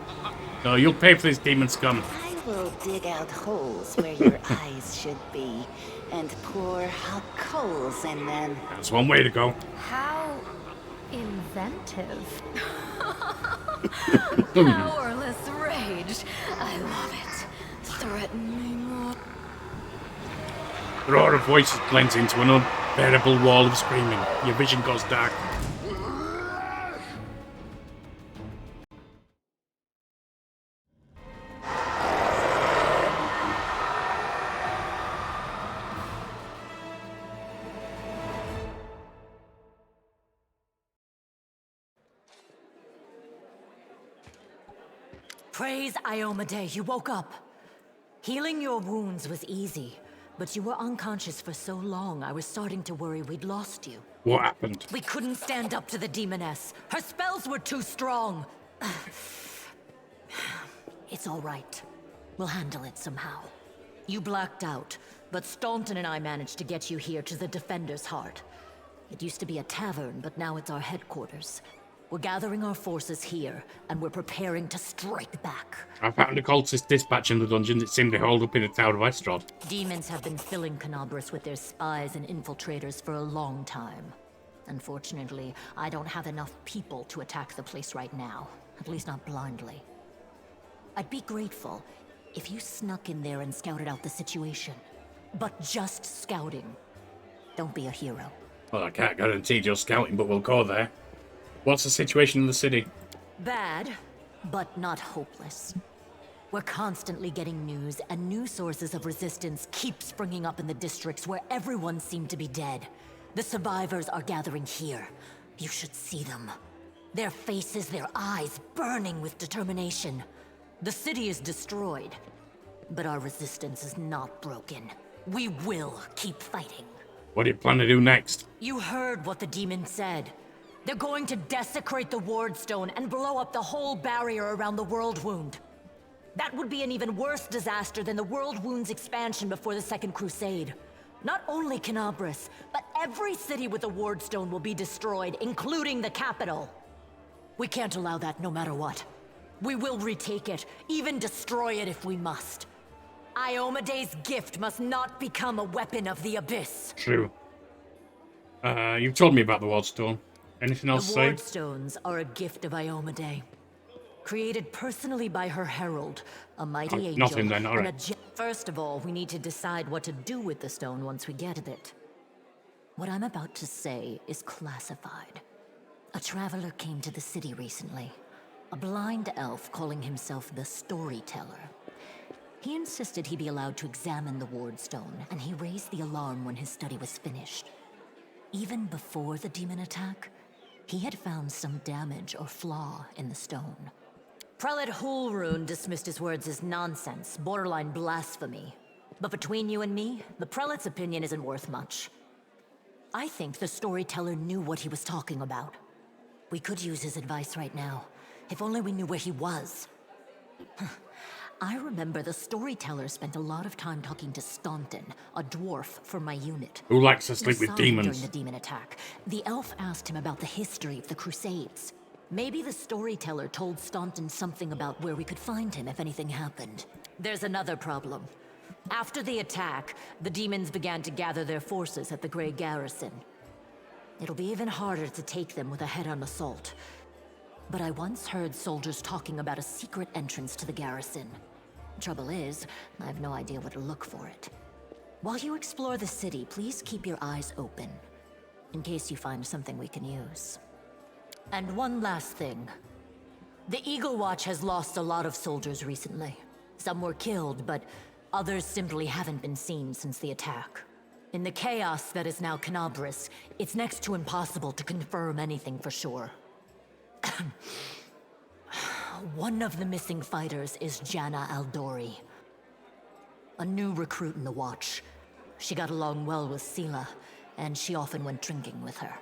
So you'll pay for this demon scum. I will dig out holes where your eyes should be, and pour hot coals in them. That's one way to go. How inventive. Powerless rage. I love it. Threatening. The roar of voices blends into an unbearable wall of screaming. Your vision goes dark. Praise Iomade, you woke up. Healing your wounds was easy, but you were unconscious for so long I was starting to worry we'd lost you. What happened? We couldn't stand up to the demoness. Her spells were too strong. It's all right. We'll handle it somehow. You blacked out, but Staunton and I managed to get you here to the Defender's Heart. It used to be a tavern, but now it's our headquarters. We're gathering our forces here, and we're preparing to strike back. I found a cultist dispatch in the dungeon that seemed to hold up in the Tower of Estrad. Demons have been filling Canabras with their spies and infiltrators for a long time. Unfortunately, I don't have enough people to attack the place right now. At least not blindly. I'd be grateful if you snuck in there and scouted out the situation. But just scouting. Don't be a hero. Well, I can't guarantee just scouting, but we'll go there. What's the situation in the city? Bad, but not hopeless. We're constantly getting news, and new sources of resistance keep springing up in the districts where everyone seemed to be dead. The survivors are gathering here. You should see them. Their faces, their eyes burning with determination. The city is destroyed, but our resistance is not broken. We will keep fighting. What do you plan to do next? You heard what the demon said. They're going to desecrate the Ward Stone and blow up the whole barrier around the World Wound. That would be an even worse disaster than the World Wound's expansion before the Second Crusade. Not only Canabras, but every city with a Ward Stone will be destroyed, including the capital. We can't allow that no matter what. We will retake it, even destroy it if we must. Iomade's gift must not become a weapon of the Abyss. True. You've told me about the Wardstone. Anything else The to say? ward stones are a gift of Iomedae. Created personally by her herald, a mighty Oh, angel. nothing then, all and right. First of all, we need to decide what to do with the stone once we get it. What I'm about to say is classified. A traveler came to the city recently. A blind elf calling himself the Storyteller. He insisted he be allowed to examine the ward stone, and he raised the alarm when his study was finished. Even before the demon attack, he had found some damage or flaw in the stone. Prelate Hulrune dismissed his words as nonsense, borderline blasphemy. But between you and me, the prelate's opinion isn't worth much. I think the storyteller knew what he was talking about. We could use his advice right now, if only we knew where he was. I remember the storyteller spent a lot of time talking to Staunton, a dwarf from my unit. Who likes to sleep We with saw him demons? during the demon attack. The elf asked him about the history of the Crusades. Maybe the storyteller told Staunton something about where we could find him if anything happened. There's another problem. After the attack, the demons began to gather their forces at the Grey Garrison. It'll be even harder to take them with a head-on assault. But I once heard soldiers talking about a secret entrance to the garrison. Trouble is, I have no idea where to look for it. While you explore the city, please keep your eyes open, in case you find something we can use. And one last thing. The Eagle Watch has lost a lot of soldiers recently. Some were killed, but others simply haven't been seen since the attack. In the chaos that is now Canabris, it's next to impossible to confirm anything for sure. One of the missing fighters is Janna Aldori, a new recruit in the Watch. She got along well with Sela, and she often went drinking with her.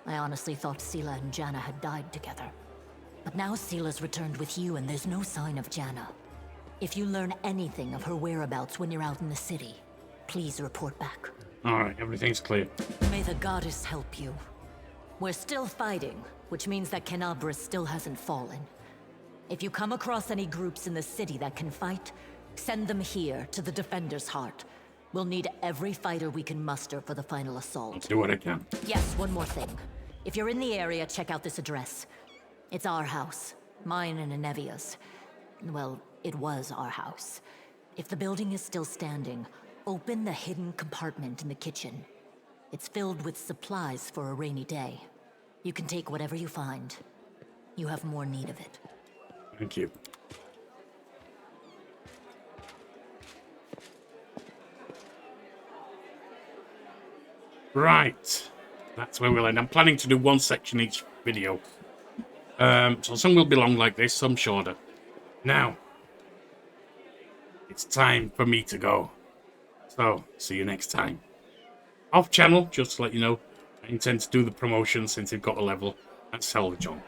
I honestly thought Sela and Janna had died together. But now Sela's returned with you, and there's no sign of Janna. If you learn anything of her whereabouts when you're out in the city, please report back. Alright, everything's clear. May the goddess help you. We're still fighting, which means that Canabris still hasn't fallen. If you come across any groups in the city that can fight, send them here to the Defender's Heart. We'll need every fighter we can muster for the final assault. Do what I can. Yes, one more thing. If you're in the area, check out this address. It's our house. Mine and Inevia's. Well, it was our house. If the building is still standing, open the hidden compartment in the kitchen. It's filled with supplies for a rainy day. You can take whatever you find. You have more need of it. Thank you. Right. That's where we'll end. I'm planning to do one section each video. So some will be long like this, some shorter. Now, it's time for me to go. So, see you next time. Off channel, just to let you know, I intend to do the promotion since I've got a level and sell the junk.